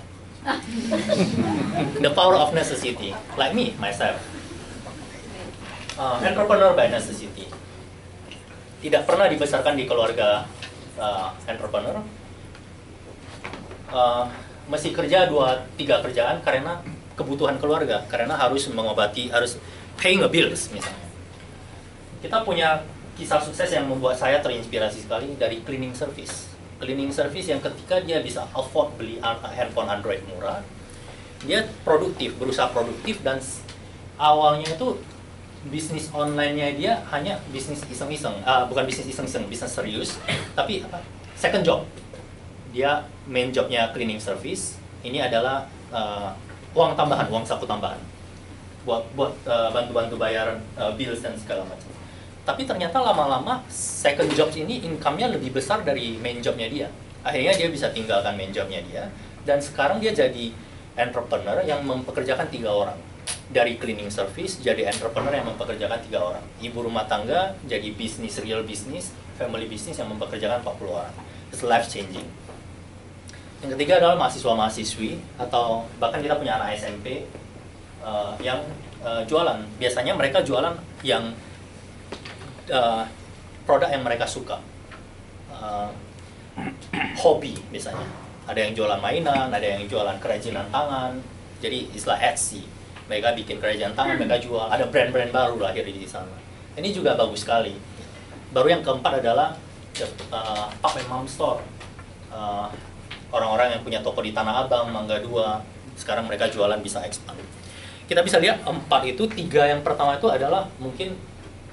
The power of necessity, like me, myself. Entrepreneur by necessity. Tidak pernah dibesarkan di keluarga entrepreneur. Mesti kerja 2-3 kerjaan karena kebutuhan keluarga, karena harus mengobati, harus paying a bills misalnya. Kita punya kisah sukses yang membuat saya terinspirasi sekali dari cleaning service. Cleaning service yang ketika dia bisa afford beli handphone Android murah, dia produktif, berusaha produktif, dan awalnya itu bisnis online-nya dia hanya bisnis iseng-iseng, bukan bisnis iseng-iseng, bisnis serius, tapi second job. Dia main jobnya cleaning service, ini adalah uang tambahan, uang saku tambahan, buat bantu-bantu bayar bills dan segala macam. Tapi ternyata lama-lama second job ini income-nya lebih besar dari main job-nya dia. Akhirnya dia bisa tinggalkan main job-nya dia, dan sekarang dia jadi entrepreneur yang mempekerjakan 3 orang. Dari cleaning service jadi entrepreneur yang mempekerjakan 3 orang. Ibu rumah tangga jadi bisnis, real bisnis, family business yang mempekerjakan 40 orang. It's life changing. Yang ketiga adalah mahasiswa-mahasiswi, atau bahkan kita punya anak SMP yang jualan. Biasanya mereka jualan yang produk yang mereka suka, hobi misalnya. Ada yang jualan mainan, ada yang jualan kerajinan tangan. Jadi istilah Etsy. Mereka bikin kerajinan tangan, mereka jual. Ada brand-brand baru lahir di sana. Ini juga bagus sekali. Baru yang keempat adalah Pap and Mom Store. Orang-orang yang punya toko di Tanah Abang, Mangga 2, sekarang mereka jualan bisa expand. Kita bisa lihat 4 itu, 3 yang pertama itu adalah mungkin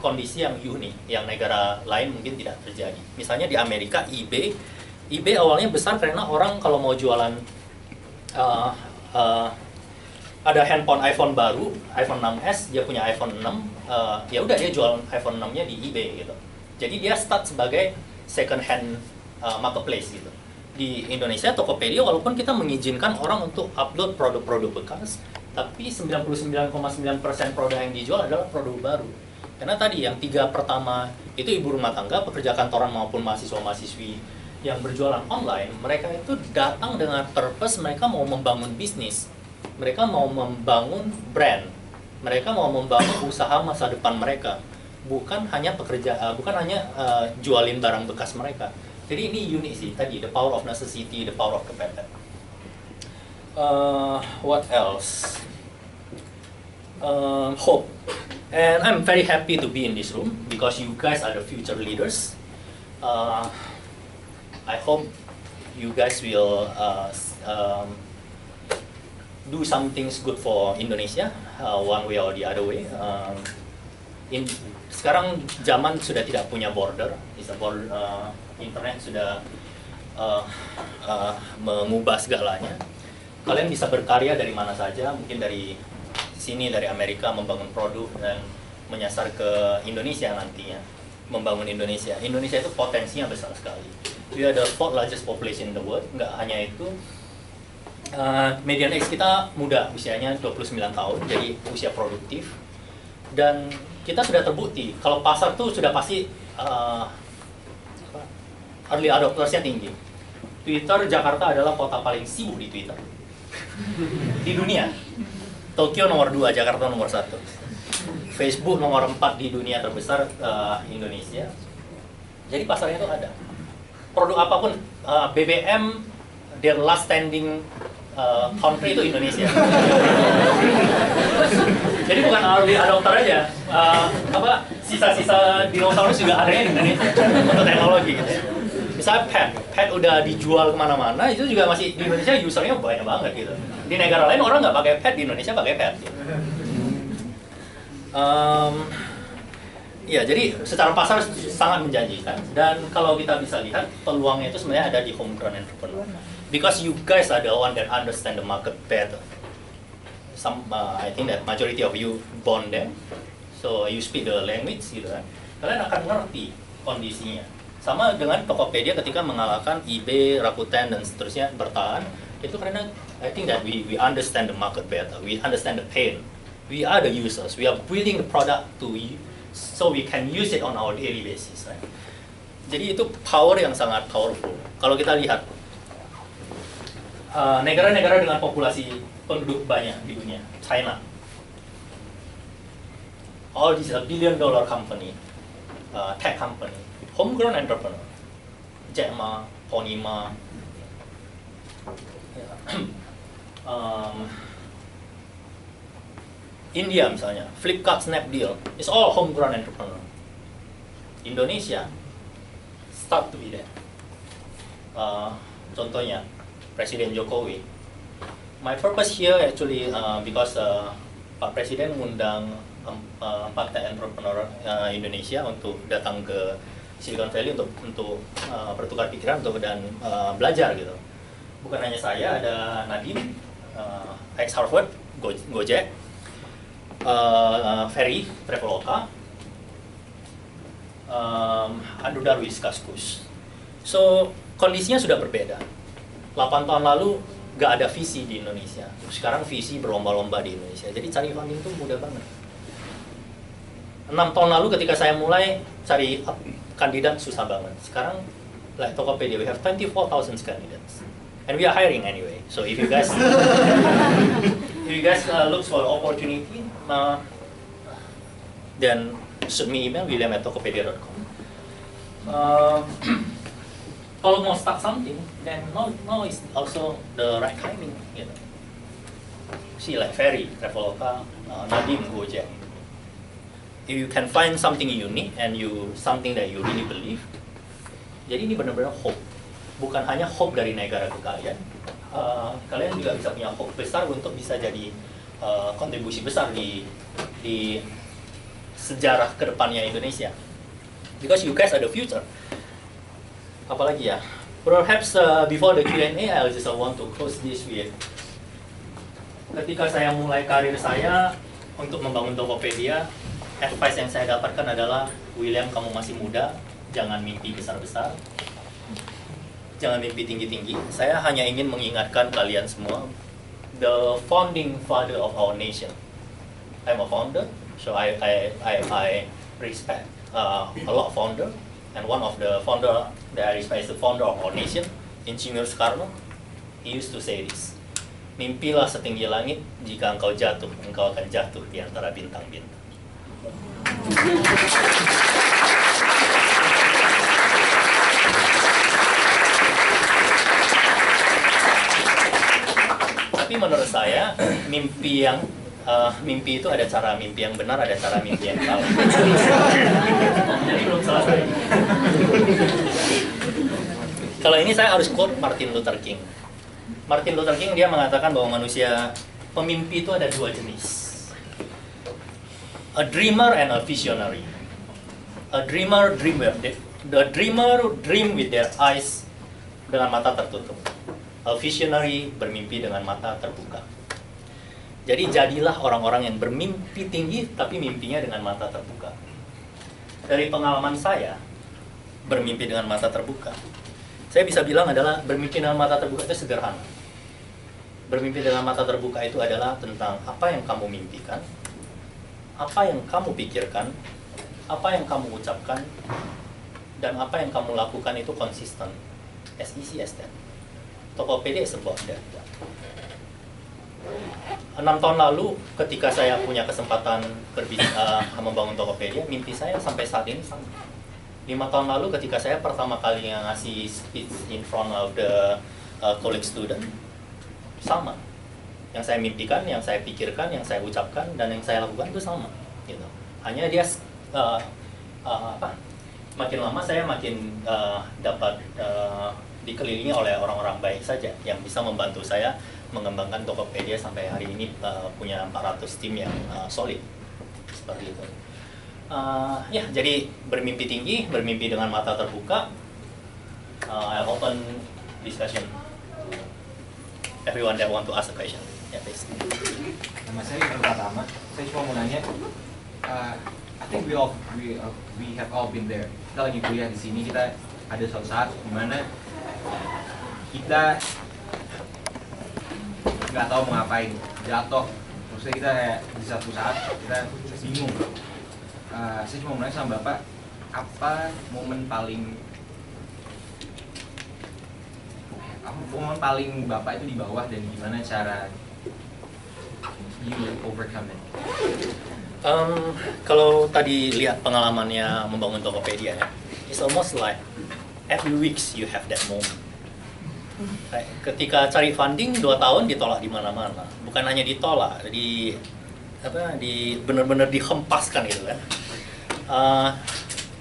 kondisi yang unik, yang negara lain mungkin tidak terjadi. Misalnya di Amerika, eBay awalnya besar karena orang kalau mau jualan uh, uh, ada handphone iPhone baru, iPhone 6s, dia punya iPhone 6, ya udah dia jual iPhone 6-nya di eBay gitu. Jadi dia start sebagai second hand marketplace gitu. Di Indonesia Tokopedia walaupun kita mengizinkan orang untuk upload produk-produk bekas, tapi 99,9% produk yang dijual adalah produk baru. Karena tadi yang 3 pertama itu ibu rumah tangga, pekerja kantoran maupun mahasiswa-mahasiswi yang berjualan online, mereka itu datang dengan purpose mereka mau membangun bisnis. Mereka mau membangun brand, mereka mau membangun usaha masa depan mereka, bukan hanya jualin barang bekas mereka. Jadi ini unik sih tadi, the power of necessity, the power of kepepet. What else? Hope, and I'm very happy to be in this room because you guys are the future leaders. I hope you guys will do some things good for Indonesia, one way or the other way. Sekarang zaman sudah tidak punya border, internet sudah mengubah segalanya. Kalian bisa berkarya dari mana saja, mungkin dari sini, dari Amerika, membangun produk dan menyasar ke Indonesia nantinya, membangun Indonesia. Indonesia itu potensinya besar sekali. We are the 4th largest population in the world. Nggak hanya itu, median age kita muda, usianya 29 tahun, jadi usia produktif. Dan kita sudah terbukti, kalau pasar tuh sudah pasti early adopters-nya tinggi. Twitter, Jakarta adalah kota paling sibuk di Twitter di dunia. Tokyo nomor 2, Jakarta nomor 1. Facebook nomor 4 di dunia terbesar, Indonesia. Jadi pasarnya itu ada. Produk apapun, BBM, their last standing country itu Indonesia. Jadi bukan early adopter aja, sisa-sisa dinosaurus juga adanya di Indonesia untuk teknologi gitu ya. Misalnya pet udah dijual kemana-mana, itu juga masih di Indonesia usernya banyak banget gitu. Di negara lain orang nggak pakai pet, di Indonesia pakai pet. Gitu. Ya, jadi secara pasar sangat menjanjikan, dan kalau kita bisa lihat peluangnya itu sebenarnya ada di homegrown entrepreneur. Because you guys are the one that understand the market better. I think that majority of you born there, so you speak the language gitu kan. Kalian akan ngerti kondisinya. Sama dengan Tokopedia ketika mengalahkan eBay, Rakuten dan seterusnya bertahan, itu karena I think that we understand the market better. We understand the pain. We are the users. We are building the product so we can use it on our daily basis. Right? Jadi itu power yang sangat powerful. Kalau kita lihat negara-negara dengan populasi penduduk banyak di dunia, China, all these are billion-dollar company, tech company, homegrown entrepreneur, Jack Ma, Pony Ma, India misalnya, Flipkart, Snapdeal, it's all homegrown entrepreneur. Indonesia start to be there. Contohnya Presiden Jokowi. My purpose here actually because Pak Presiden mengundang 4 tech entrepreneur Indonesia untuk datang ke Silicon Valley untuk bertukar pikiran dan belajar gitu. Bukan hanya saya, ada Nadim, ex Harvard, Gojek, Ferry, Traveloka, Andrew Darwis, Kaskus. So kondisinya sudah berbeda. 8 tahun lalu gak ada visi di Indonesia. Sekarang visi berlomba-lomba di Indonesia. Jadi cari funding itu mudah banget. 6 tahun lalu ketika saya mulai cari kandidat susah banget. Sekarang like Tokopedia, we have 24,000 candidates. And we are hiring anyway. So if you guys look for opportunity, then shoot me email william@tokopedia.com. Kalau mau start something, then no is also the right timing. Gitu. See like Ferry, Traveloka, Nadim, Gojek. If you can find something unique and something that you really believe, jadi ini benar-benar hope. Bukan hanya hope dari negara ke kalian, kalian juga bisa punya hope besar untuk bisa jadi kontribusi besar di sejarah kedepannya Indonesia. Because you guys are the future. Apalagi ya, perhaps before the Q&A, I just want to close this with ketika saya mulai karir saya untuk membangun Tokopedia, advice yang saya dapatkan adalah, William, kamu masih muda, jangan mimpi besar-besar, jangan mimpi tinggi-tinggi. Saya hanya ingin mengingatkan kalian semua, the founding father of our nation. I'm a founder, so I respect a lot of founder, and one of the founder that I respect is the founder of our nation, Insinyur Soekarno. He used to say this: mimpilah setinggi langit, jika engkau jatuh, engkau akan jatuh di antara bintang-bintang. Tapi menurut saya, mimpi itu ada cara mimpi yang benar, ada cara mimpi yang salah. Jadi belum selesai. Kalau ini saya harus quote Martin Luther King. Martin Luther King dia mengatakan bahwa manusia pemimpi itu ada dua jenis. A dreamer and a visionary. A dreamer dream with their eyes, dengan mata tertutup. A visionary bermimpi dengan mata terbuka. Jadi jadilah orang-orang yang bermimpi tinggi tapi mimpinya dengan mata terbuka. Dari pengalaman saya bermimpi dengan mata terbuka, saya bisa bilang adalah bermimpi dengan mata terbuka itu sederhana. Bermimpi dengan mata terbuka itu adalah tentang apa yang kamu mimpikan, apa yang kamu pikirkan, apa yang kamu ucapkan, dan apa yang kamu lakukan itu konsisten. As easy as that. Tokopedia is about that. 6 tahun lalu ketika saya punya kesempatan membangun Tokopedia, mimpi saya sampai saat ini sama. 5 tahun lalu ketika saya pertama kali ngasih speech in front of the college student, sama. Yang saya mimpikan, yang saya pikirkan, yang saya ucapkan, dan yang saya lakukan itu sama. Gitu. Hanya dia makin lama saya makin dapat dikelilingi oleh orang-orang baik saja yang bisa membantu saya mengembangkan Tokopedia sampai hari ini punya 400 tim yang solid seperti itu. Ya, jadi bermimpi tinggi, bermimpi dengan mata terbuka. I'll open discussion. Everyone that want to ask a question, ya please. Nama saya yang pertama, saya cuma mau nanya. I think we have all been there. Kita lagi kuliah di sini, kita ada suatu saat di mana kita nggak tahu mau ngapain, jatuh. Terus kita kayak di satu saat kita bingung. Saya cuma mau nanya sama Bapak, apa momen paling Bapak itu di bawah dan gimana cara you overcome it? Kalau tadi lihat pengalamannya membangun Tokopedia ya, it's almost like every weeks you have that moment. Ketika cari funding 2 tahun ditolak di mana-mana, bukan hanya ditolak, benar-benar dihempaskan gitu kan.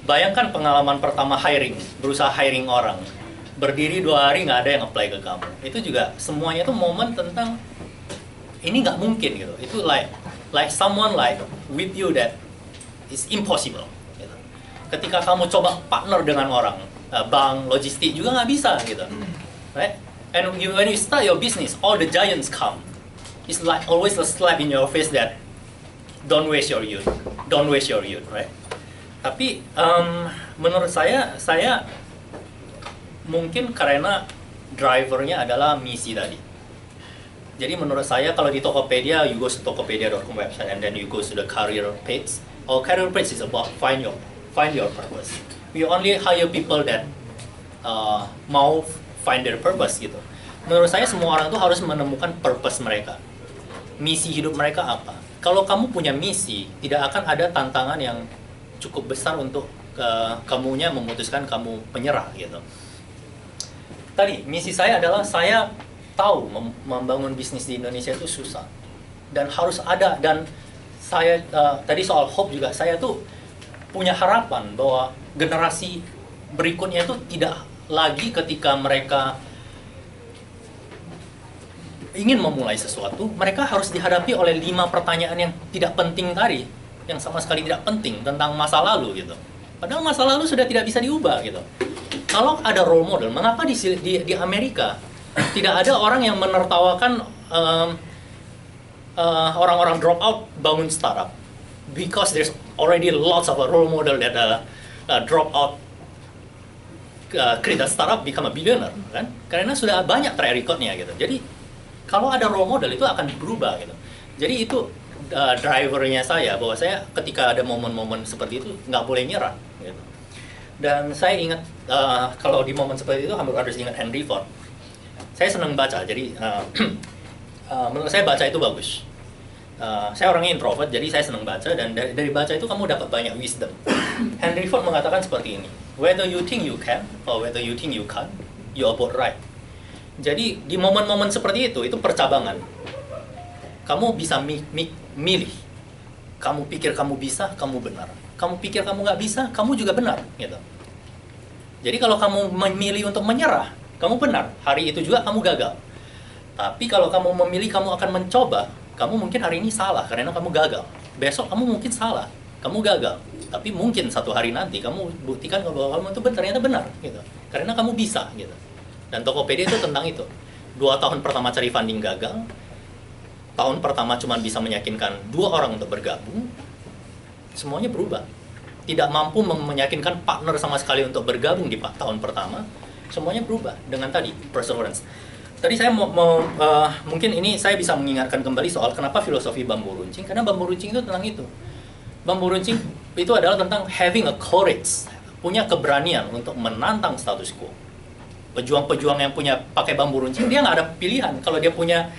Bayangkan pengalaman pertama berusaha hiring orang, berdiri 2 hari nggak ada yang apply ke kamu. Itu juga semuanya itu momen tentang ini nggak mungkin gitu. Itu like someone like with you that is impossible. Gitu. Ketika kamu coba partner dengan orang, bank, logistik juga nggak bisa gitu. Right? And when you start your business, all the giants come. It's like always a slap in your face that don't waste your youth, right? Tapi menurut saya mungkin karena drivernya adalah misi tadi. Jadi menurut saya kalau di Tokopedia, you go to tokopedia.com website and then you go to the career page. Our career page is about find your purpose. We only hire people that mau find their purpose gitu. Menurut saya semua orang tuh harus menemukan purpose mereka. Misi hidup mereka apa? Kalau kamu punya misi, tidak akan ada tantangan yang cukup besar untuk kamunya memutuskan kamu menyerah gitu. Tadi misi saya adalah saya tahu membangun bisnis di Indonesia itu susah dan harus ada, dan saya tadi soal hope juga, saya tuh punya harapan bahwa generasi berikutnya itu tidak lagi ketika mereka ingin memulai sesuatu, mereka harus dihadapi oleh 5 pertanyaan yang tidak penting tadi, yang sama sekali tidak penting tentang masa lalu gitu. Padahal masa lalu sudah tidak bisa diubah gitu. Kalau ada role model, mengapa di Amerika tidak ada orang yang menertawakan orang-orang drop out bangun startup because there's already lots of role model that drop out create a startup become a billionaire kan, karena sudah banyak track recordnya gitu. Jadi kalau ada role model itu akan berubah gitu. Jadi itu drivernya saya, bahwa saya ketika ada momen-momen seperti itu nggak boleh nyerah gitu. Dan saya ingat kalau di momen seperti itu harus ingat Henry Ford. Saya senang baca, jadi menurut saya baca itu bagus. Saya orangnya introvert, jadi saya senang baca, dan dari baca itu kamu dapat banyak wisdom. Henry Ford mengatakan seperti ini, whether you think you can or whether you think you can't, you are both right. Jadi di momen-momen seperti itu percabangan. Kamu bisa milih. Kamu pikir kamu bisa, kamu benar. Kamu pikir kamu nggak bisa, kamu juga benar. Gitu. Jadi kalau kamu memilih untuk menyerah, kamu benar. Hari itu juga kamu gagal. Tapi kalau kamu memilih kamu akan mencoba, kamu mungkin hari ini salah karena kamu gagal. Besok kamu mungkin salah, kamu gagal. Tapi mungkin satu hari nanti kamu buktikan bahwa kamu itu ternyata benar. Gitu. Karena kamu bisa. Gitu. Dan Tokopedia itu tentang itu. 2 tahun pertama cari funding gagal. Tahun pertama cuma bisa meyakinkan 2 orang untuk bergabung. Semuanya berubah. Tidak mampu meyakinkan partner sama sekali untuk bergabung di tahun pertama. Semuanya berubah dengan tadi, perseverance. Tadi saya mungkin ini saya bisa mengingatkan kembali soal kenapa filosofi bambu runcing. Karena bambu runcing itu tentang itu. Bambu runcing itu adalah tentang having a courage. Punya keberanian untuk menantang status quo. Pejuang-pejuang yang punya pakai bambu runcing, dia nggak ada pilihan. Kalau dia punya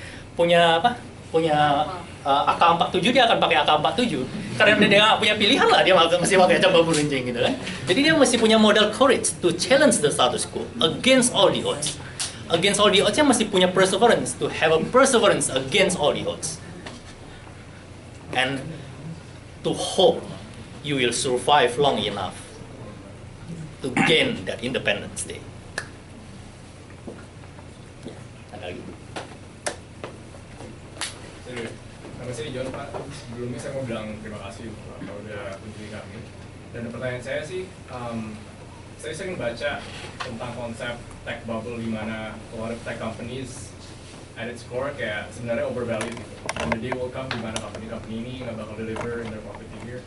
AK-47, dia akan pakai AK-47. Karena dia nggak punya pilihan lah, dia mesti pakai bambu runcing gitu kan. Jadi dia mesti punya modal courage to challenge the status quo against all the odds. Against all the odds, dia mesti punya perseverance, to have a perseverance against all the odds. And to hope you will survive long enough to gain that Independence Day. Nama saya John, Pak. Sebelumnya saya mau bilang terima kasih kalau udah kunjungi kami. Dan pertanyaan saya sih, saya sering baca tentang konsep tech bubble di mana a lot of tech companies at its core kayak sebenarnya overvalued gitu. And the day will come di mana company ini nggak bakal deliver in their profit figure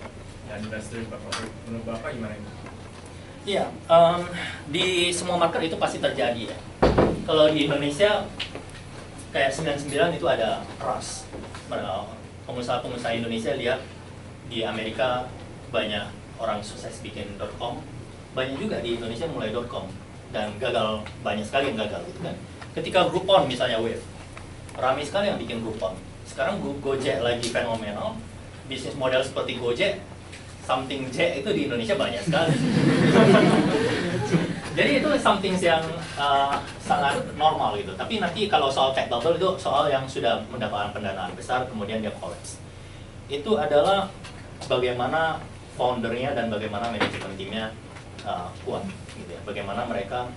dan investors bakal profit. Menurut Bapak gimana ini? Iya, di semua market itu pasti terjadi ya. Kalau di Indonesia kayak 99 itu ada rush. Pengusaha-pengusaha Indonesia lihat di Amerika banyak orang sukses bikin .com, banyak juga di Indonesia mulai .com dan gagal, banyak sekali yang gagal gitu kan. Ketika Groupon misalnya Wave, ramai sekali yang bikin Groupon. Sekarang Gojek lagi fenomenal, bisnis model seperti Gojek, something J itu di Indonesia banyak sekali. Jadi itu something yang sangat normal gitu. Tapi nanti kalau soal tech bubble itu soal yang sudah mendapatkan pendanaan besar, kemudian dia collapse. Itu adalah bagaimana foundernya dan bagaimana manajemen timnya kuat, gitu ya. Bagaimana mereka,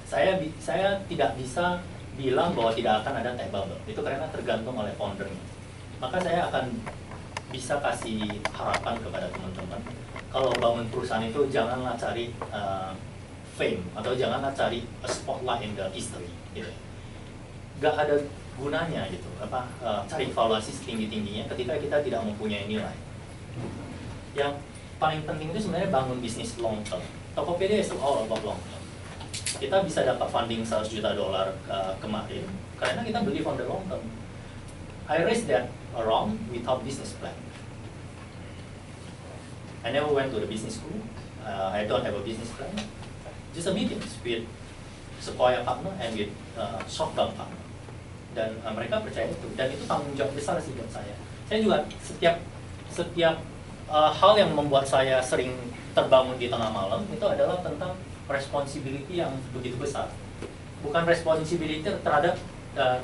saya tidak bisa bilang bahwa tidak akan ada tech bubble. Itu karena tergantung oleh foundernya. Maka saya akan bisa kasih harapan kepada teman-teman. Kalau bangun perusahaan itu janganlah cari fame atau janganlah cari a spotlight in the history, gitu. Gak ada gunanya gitu. Cari valuasi setinggi-tingginya ketika kita tidak mempunyai nilai. Yang paling penting itu sebenarnya bangun bisnis long term. Tokopedia is all about long term. Kita bisa dapat funding $100 juta kemarin karena kita believe on the long term. I raised that around without business plan. I never went to the business school. I don't have a business plan. Just a meeting with Sequoia partner and with SoftBank partner. Dan mereka percaya itu. Dan itu tanggung jawab besar sih buat saya. Saya juga setiap hal yang membuat saya sering terbangun di tengah malam itu adalah tentang responsibility yang begitu besar. Bukan responsibility terhadap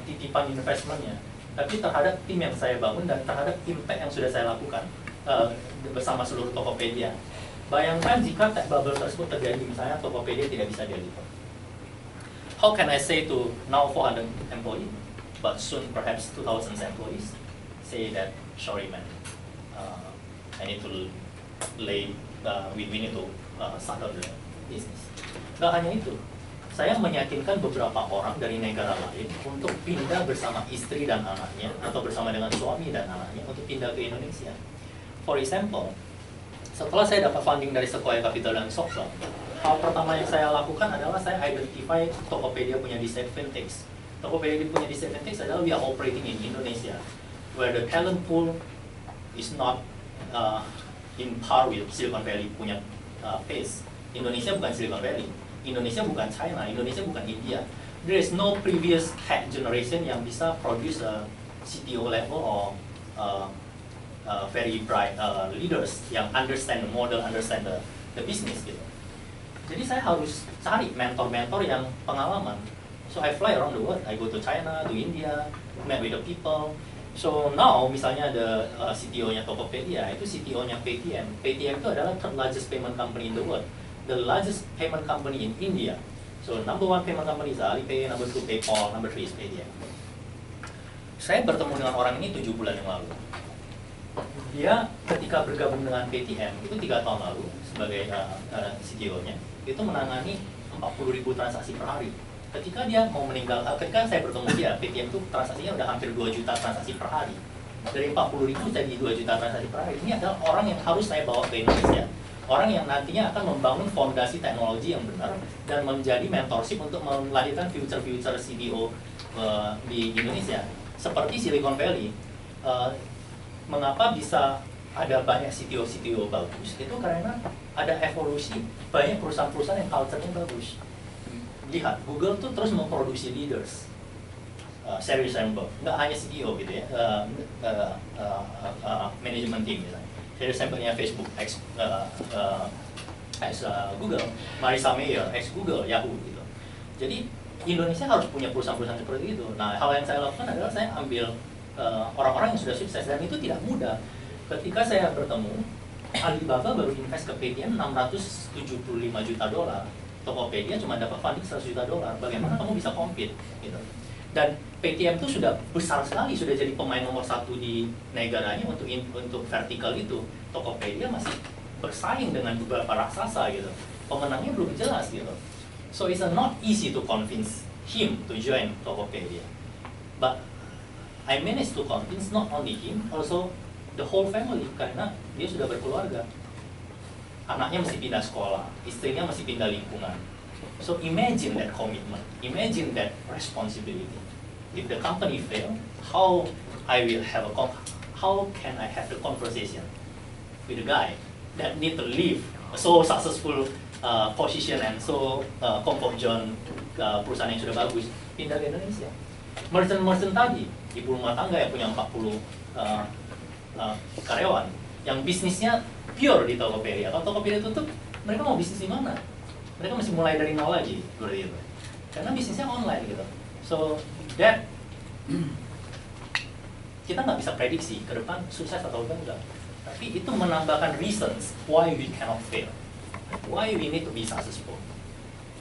titipan investmentnya, tapi terhadap tim yang saya bangun dan terhadap impact yang sudah saya lakukan bersama seluruh Tokopedia. Bayangkan jika tech bubble tersebut terjadi, misalnya Tokopedia tidak bisa deliver. How can I say to now 400 employees, but soon perhaps 2,000 employees, say that sorry man, I need to we need to start up the business. Gak hanya itu, saya meyakinkan beberapa orang dari negara lain untuk pindah bersama istri dan anaknya atau bersama dengan suami dan anaknya untuk pindah ke Indonesia. For example, setelah saya dapat funding dari Sequoia Capital dan SoftBank, hal pertama yang saya lakukan adalah saya identify Tokopedia punya disadvantage. Tokopedia punya disadvantage adalah we are operating in Indonesia, where the talent pool is not in par with Silicon Valley punya pace. Indonesia bukan Silicon Valley. Indonesia bukan China, Indonesia bukan India. There is no previous tech generation yang bisa produce a CTO level or very bright leaders yang understand the model, understand the business gitu. Jadi saya harus cari mentor-mentor yang pengalaman. So I fly around the world. I go to China, to India, met with the people. So now misalnya the CTO-nya Tokopedia itu CTO-nya Paytm. Paytm itu adalah third largest payment company in the world. The largest payment company in India. So number one payment company is Alipay, number two PayPal, number three is Paytm. Saya bertemu dengan orang ini 7 bulan yang lalu. Dia ketika bergabung dengan Paytm itu 3 tahun lalu sebagai CTO-nya itu menangani 40.000 transaksi per hari. Ketika dia mau meninggal, ketika saya bertemu dia, Paytm itu transaksinya udah hampir 2 juta transaksi per hari. Dari 40.000 jadi 2 juta transaksi per hari. Ini adalah orang yang harus saya bawa ke Indonesia. Orang yang nantinya akan membangun fondasi teknologi yang benar dan menjadi mentorship untuk melahirkan future-future CDO di Indonesia. Seperti Silicon Valley, mengapa bisa ada banyak CTO bagus? Itu karena ada evolusi, banyak perusahaan-perusahaan yang culture-nya bagus. Lihat, Google tuh terus memproduksi leaders. Sheryl Sandberg, nggak hanya CTO gitu ya, manajemen team misalnya. Sheryl Sandberg-nya Facebook, Google, Marissa Mayer, Google, Yahoo gitu. Jadi Indonesia harus punya perusahaan-perusahaan seperti itu. Nah, hal yang saya lakukan adalah saya ambil orang-orang yang sudah sukses dan itu tidak mudah. Ketika saya bertemu, Alibaba baru invest ke Paytm 675 juta dolar. Tokopedia cuma dapat funding 100 juta dolar. Bagaimana kamu bisa compete gitu? Dan Paytm itu sudah besar sekali, sudah jadi pemain nomor 1 di negaranya untuk vertikal itu. Tokopedia masih bersaing dengan beberapa raksasa gitu. Pemenangnya belum jelas gitu. So it's not easy to convince him to join Tokopedia. But I managed to convince not only him, also the whole family karena dia sudah berkeluarga. Anaknya mesti pindah sekolah, istrinya mesti pindah lingkungan. So imagine that commitment, imagine that responsibility. If the company fail, how can I have the conversation with the guy that need to leave a so successful position and so comfort zone perusahaan yang sudah bagus pindah ke Indonesia. Merchant tadi, ibu rumah tangga yang punya 40 karyawan, yang bisnisnya pure di Tokopedia. Kalau Tokopedia tutup, mereka mau bisnis di mana? Mereka masih mulai dari nol lagi, seperti itu. Karena bisnisnya online gitu. So that kita nggak bisa prediksi ke depan sukses atau enggak. Tapi itu menambahkan reasons why we cannot fail, why we need to be successful.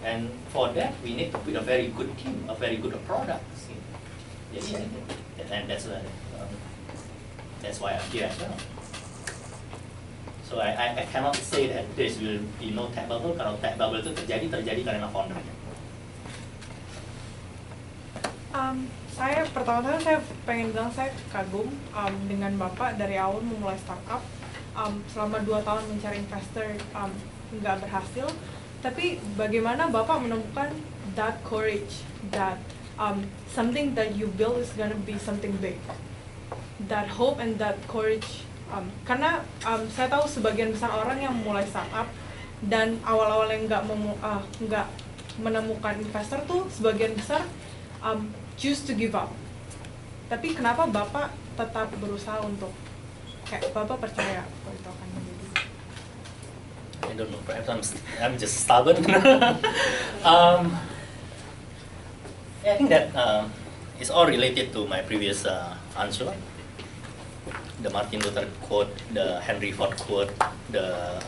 And for that we need to build a very good team, a very good product. Jadi, and that's why I'm here as well. So I cannot say that there will be no tech bubble. Kalau tech bubble itu terjadi karena foundernya. Saya pertama-tama saya pengen bilang saya kagum dengan Bapak dari awal memulai startup. Selama 2 tahun mencari investor nggak berhasil. Tapi bagaimana Bapak menemukan that courage, that something that you build is gonna be something big. That hope and that courage. Karena saya tahu sebagian besar orang yang mulai startup dan awal-awal yang nggak menemukan investor tuh sebagian besar choose to give up. Tapi kenapa Bapak tetap berusaha untuk kayak Bapak percaya kalau itu akan menjadi? I don't know, perhaps I'm just stubborn. I think that it's all related to my previous answer. The Martin Luther quote, the Henry Ford quote, the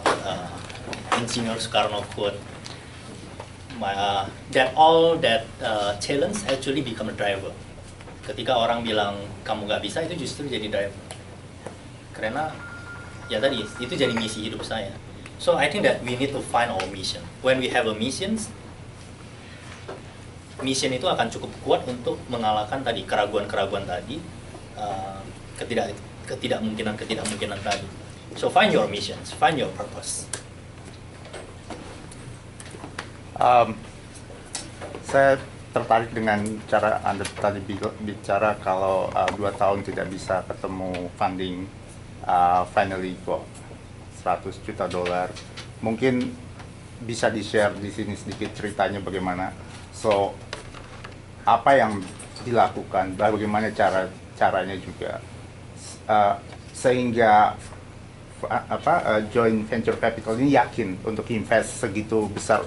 Insinyur Soekarno quote. That challenge actually become a driver. Ketika orang bilang kamu gak bisa, itu justru jadi driver. Karena ya tadi itu jadi misi hidup saya. So I think that we need to find our mission. When we have a mission, mission itu akan cukup kuat untuk mengalahkan tadi keraguan-keraguan tadi, ketidakmungkinan tadi. So find your missions, find your purpose. Saya tertarik dengan cara Anda tadi bicara kalau 2 tahun tidak bisa ketemu funding, finally kok $100 juta. Mungkin bisa di-share di sini sedikit ceritanya bagaimana. So, apa yang dilakukan, bagaimana caranya juga sehingga joint venture capital ini yakin untuk invest segitu besar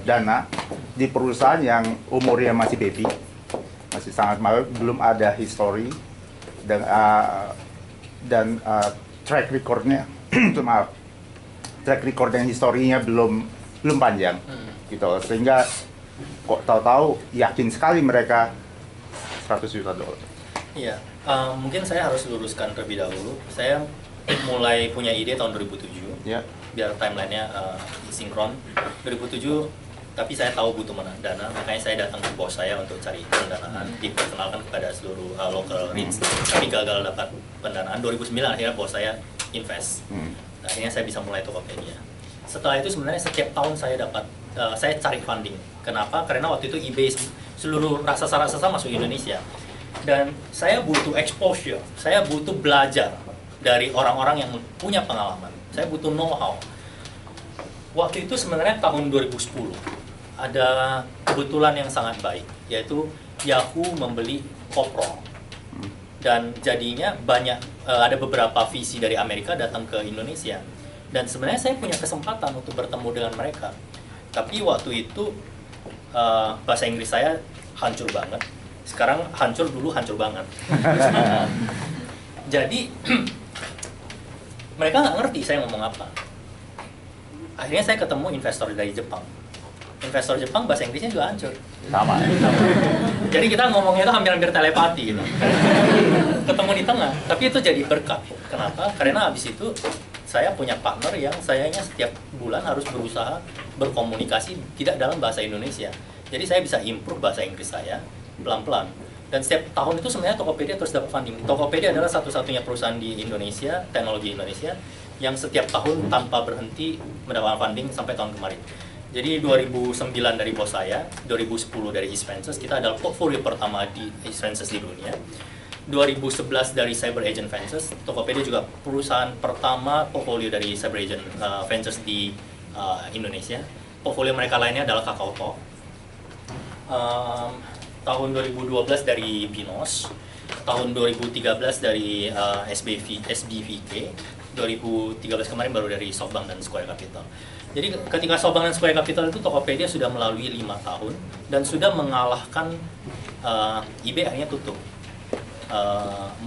dana di perusahaan yang umurnya masih baby, masih sangat belum ada history dan track recordnya maaf, track record dan historinya belum panjang gitu, sehingga kok tahu-tahu yakin sekali mereka $100 juta. Iya, mungkin saya harus luruskan terlebih dahulu. Saya mulai punya ide tahun 2007. Ya. Biar timelinenya sinkron. 2007, tapi saya tahu butuh dana, makanya saya datang ke bos saya untuk cari pendanaan, diperkenalkan kepada seluruh local REITs, tapi gagal dapat pendanaan. 2009 akhirnya bos saya invest. Akhirnya saya bisa mulai Tokopedia. Setelah itu sebenarnya setiap tahun saya cari funding. Kenapa? Karena waktu itu eBay seluruh raksasa masuk Indonesia. Dan saya butuh exposure, saya butuh belajar dari orang-orang yang punya pengalaman. Saya butuh know-how. Waktu itu sebenarnya tahun 2010 ada kebetulan yang sangat baik, yaitu Yahoo membeli Kopro. Dan jadinya ada beberapa VC dari Amerika datang ke Indonesia. Dan sebenarnya saya punya kesempatan untuk bertemu dengan mereka. Tapi waktu itu bahasa Inggris saya hancur banget. Sekarang hancur, dulu hancur banget. Jadi mereka nggak ngerti saya ngomong apa. Akhirnya saya ketemu investor dari Jepang. Investor Jepang bahasa Inggrisnya juga hancur. Sama. Jadi kita ngomongnya itu hampir-hampir telepati gitu. Ketemu di tengah, tapi itu jadi berkah. Kenapa? Karena habis itu saya punya partner yang sayanya setiap bulan harus berusaha berkomunikasi tidak dalam bahasa Indonesia. Jadi saya bisa improve bahasa Inggris saya pelan-pelan. Dan setiap tahun itu sebenarnya Tokopedia terus dapat funding. Tokopedia adalah satu-satunya perusahaan di Indonesia, teknologi Indonesia, yang setiap tahun tanpa berhenti mendapatkan funding sampai tahun kemarin. Jadi 2009 dari bos saya, 2010 dari East Ventures, kita adalah portfolio pertama di East Ventures di dunia. 2011 dari Cyber Agent Ventures, Tokopedia juga perusahaan pertama portfolio dari Cyber Agent Ventures di Indonesia. Portfolio mereka lainnya adalah KakaoTalk. Tahun 2012 dari Binos, tahun 2013 dari SBVK, 2013 kemarin baru dari SoftBank dan Square Capital. Jadi ketika SoftBank dan Square Capital itu Tokopedia sudah melalui 5 tahun dan sudah mengalahkan eBay akhirnya tutup,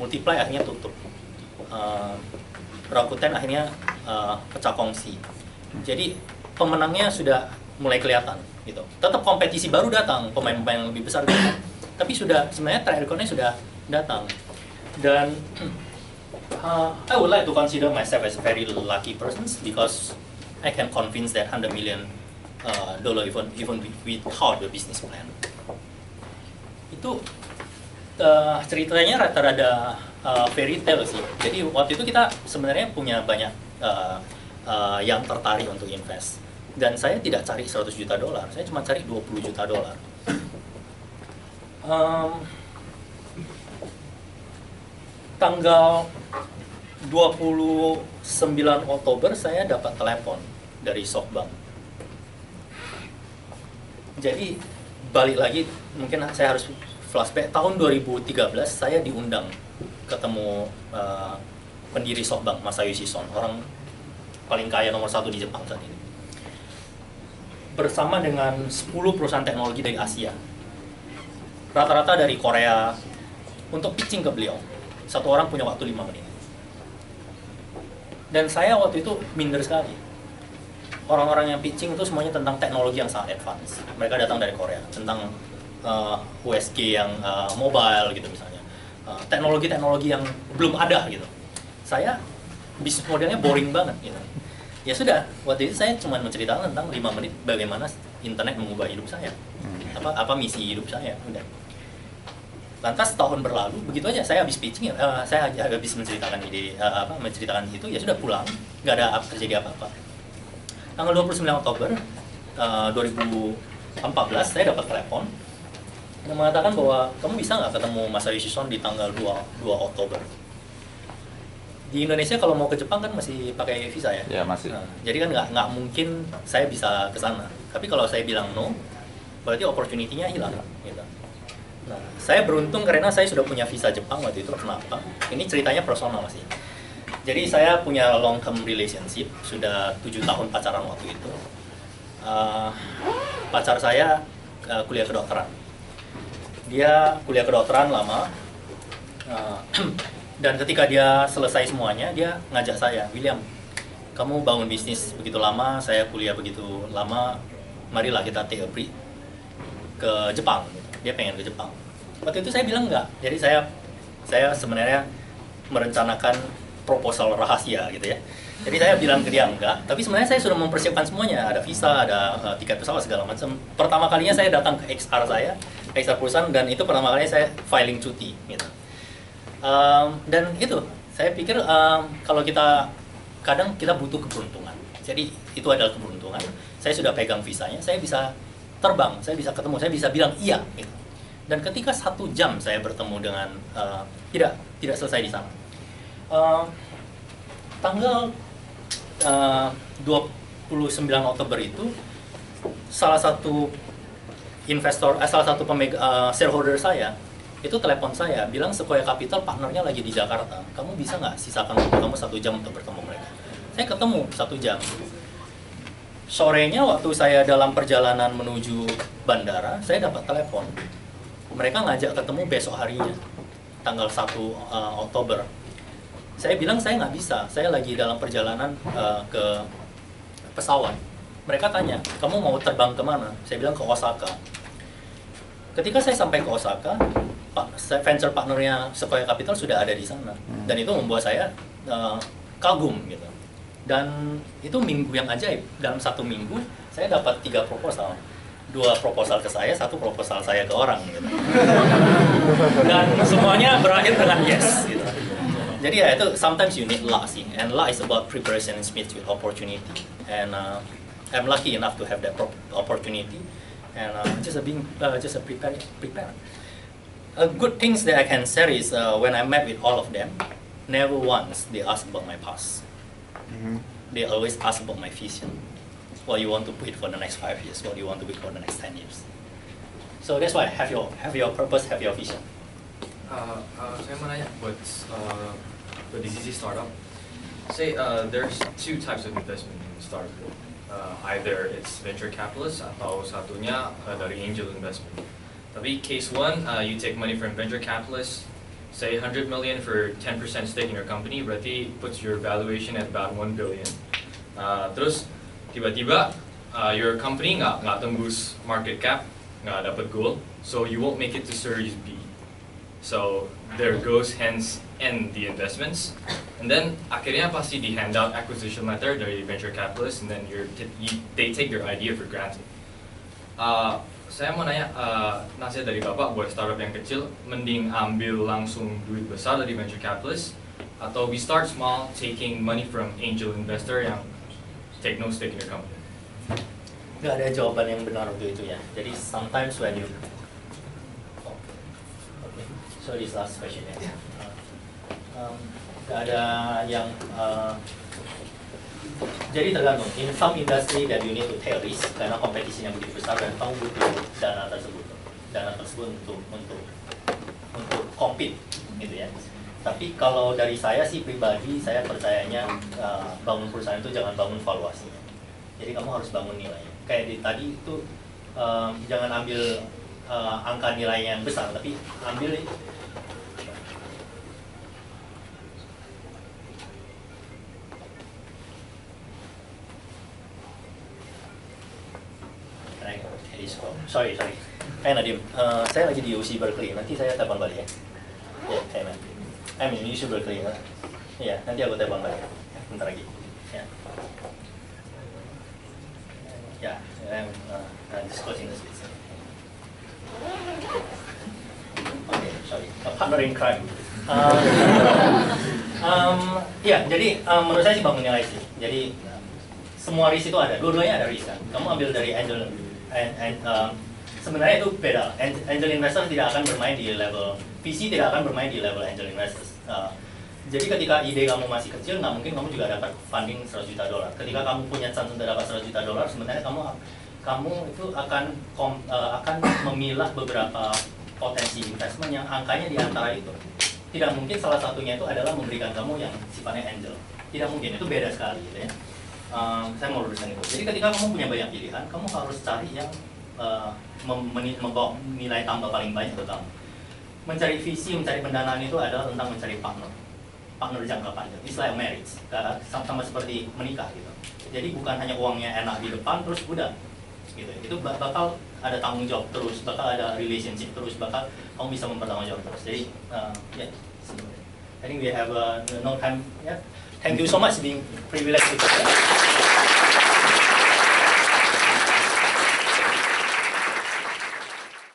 Multiply akhirnya tutup, Rakuten akhirnya pecah kongsi. Jadi pemenangnya sudah mulai kelihatan gitu. Tetap kompetisi baru datang, pemain-pemain yang lebih besar datang. Tapi sudah sebenarnya track record-nya sudah datang. Dan I would like to consider myself as a very lucky person because I can convince that $100 million even without the business plan. Itu ceritanya rata-rata fairy tale sih. Jadi waktu itu kita sebenarnya punya banyak yang tertarik untuk invest. Dan saya tidak cari $100 juta, saya cuma cari $20 juta. Tanggal 29 Oktober saya dapat telepon dari SoftBank. Jadi balik lagi, mungkin saya harus flashback, tahun 2013 saya diundang ketemu pendiri SoftBank, Masayoshi Son, orang paling kaya nomor 1 di Jepang saat ini. Bersama dengan 10 perusahaan teknologi dari Asia, rata-rata dari Korea, untuk pitching ke beliau. Satu orang punya waktu 5 menit. Dan saya waktu itu minder sekali. Orang-orang yang pitching itu semuanya tentang teknologi yang sangat advance. Mereka datang dari Korea, tentang USG yang mobile gitu misalnya. Teknologi-teknologi yang belum ada gitu. Saya bisnis modelnya boring banget gitu. Ya sudah, waktu itu saya cuma menceritakan tentang 5 menit bagaimana internet mengubah hidup saya. Apa misi hidup saya, udah. Lantas tahun berlalu, begitu aja saya habis pitching ya, saya habis menceritakan menceritakan itu ya sudah pulang, nggak ada terjadi apa-apa. Tanggal 29 Oktober 2014 saya dapat telepon yang mengatakan bahwa kamu bisa nggak ketemu Masayoshi Son di tanggal 2 Oktober. Di Indonesia kalau mau ke Jepang kan masih pakai visa ya? Ya, masih. Nah, jadi kan nggak mungkin saya bisa ke sana. Tapi kalau saya bilang no, berarti opportunity-nya hilang gitu. Nah, saya beruntung karena saya sudah punya visa Jepang waktu itu. Kenapa? Ini ceritanya personal masih. Jadi saya punya long term relationship, sudah 7 tahun pacaran waktu itu. Pacar saya kuliah kedokteran. Dia kuliah kedokteran lama. Dan ketika dia selesai semuanya, dia ngajak saya, William, kamu bangun bisnis begitu lama, saya kuliah begitu lama, marilah kita take a break ke Jepang. Dia pengen ke Jepang. Waktu itu saya bilang enggak. Jadi saya sebenarnya merencanakan proposal rahasia gitu ya. Jadi saya bilang ke dia enggak, tapi sebenarnya saya sudah mempersiapkan semuanya. Ada visa, ada tiket pesawat segala macam. Pertama kalinya saya datang ke HR perusahaan, dan itu pertama kalinya saya filing cuti gitu. Dan itu saya pikir kalau kadang kita butuh keberuntungan. Jadi itu adalah keberuntungan. Saya sudah pegang visanya, saya bisa terbang, saya bisa ketemu, saya bisa bilang iya gitu. Dan ketika 1 jam saya bertemu dengan tidak selesai di sana. Tanggal 29 Oktober itu salah satu shareholder saya itu telepon saya bilang Sequoia Capital partnernya lagi di Jakarta. Kamu bisa nggak sisakan waktu kamu 1 jam untuk bertemu mereka? Saya ketemu 1 jam. Sorenya waktu saya dalam perjalanan menuju bandara, saya dapat telepon. Mereka ngajak ketemu besok harinya, tanggal 1 Oktober. Saya bilang saya nggak bisa, saya lagi dalam perjalanan ke pesawat. Mereka tanya, kamu mau terbang kemana? Saya bilang ke Osaka. Ketika saya sampai ke Osaka, venture partnernya Sequoia Capital sudah ada di sana. Dan itu membuat saya kagum gitu. Dan itu minggu yang ajaib. Dalam 1 minggu, saya dapat 3 proposal. 2 proposal ke saya, 1 proposal saya ke orang gitu. Dan semuanya berakhir dengan yes gitu. Jadi ya itu sometimes you need luck sih, and luck is about preparation and speed with opportunity. And I'm lucky enough to have that opportunity, and just prepare. Good things that I can share is when I met with all of them, never once they ask about my past. They always ask about my vision. What you want to build for the next 5 years? What do you want to build for the next 10 years? So that's why have your purpose, have your vision. Saya mau nanya buat DCC startup. Say there's 2 types of investment in startup. Either it's venture capitalist atau satunya dari angel investment. Tapi case 1, you take money from venture capitalist, say 100 million for 10% stake in your company, berarti puts your valuation at about 1 billion. Terus tiba-tiba your company nggak tembus market cap, nggak dapat goal, so you won't make it to Series B. So there goes hence end the investments, and then akhirnya pasti di handout acquisition letter dari venture capitalist, and then they take your idea for granted. Saya mau nanya nasihat dari Bapak buat startup yang kecil, mending ambil langsung duit besar dari venture capitalist, atau we start small taking money from angel investor yang take no stake in your company? Nggak ada jawaban yang benar untuk itu ya. Jadi sometimes when you so this last question ya. Nggak ada yang jadi tergantung. In some industry that you need to take risk karena kompetisinya begitu besar dan kamu butuh dana tersebut untuk compete gitu ya. Tapi kalau dari saya sih pribadi, saya percayanya bangun perusahaan itu jangan bangun valuasinya. Jadi kamu harus bangun nilainya. Kayak tadi itu jangan ambil angka nilai yang besar, tapi ambil sorry. Nadim, saya lagi di UC Berkeley. Nanti saya telepon balik ya. Ya, man. UC Berkeley. Ya, nanti aku telepon balik. Bentar lagi. Ya. Ya. I'm disclosing the Swiss. Okay, sorry, a partner in crime. Ya, jadi menurut saya sih bangun nilai sih. Jadi semua risk itu ada, dua-duanya ada risk kan. Kamu ambil dari angel, sebenarnya itu beda. Angel investor tidak akan bermain di level VC, tidak akan bermain di level angel investors. Jadi ketika ide kamu masih kecil, nggak mungkin kamu juga dapat funding 100 juta dolar. Ketika kamu punya chance untuk dapat 100 juta dolar, sebenarnya kamu itu akan memilah beberapa potensi investment yang angkanya di antara itu. Tidak mungkin salah satunya itu adalah memberikan kamu yang sifatnya angel. Tidak mungkin, itu beda sekali gitu ya. Saya mau luruskan itu. Jadi ketika kamu punya banyak pilihan, kamu harus cari yang membawa nilai tambah paling banyak ke kamu. Mencari visi, mencari pendanaan itu adalah tentang mencari partner jangka panjang. Istilah marriage, sama seperti menikah gitu. Jadi bukan hanya uangnya enak di depan terus udah gitu. Itu bakal ada tanggung jawab terus, bakal ada relationship terus, bakal kamu bisa mempertanggungjawab terus. Jadi I think we have no time. Yeah. Thank you so much being privileged.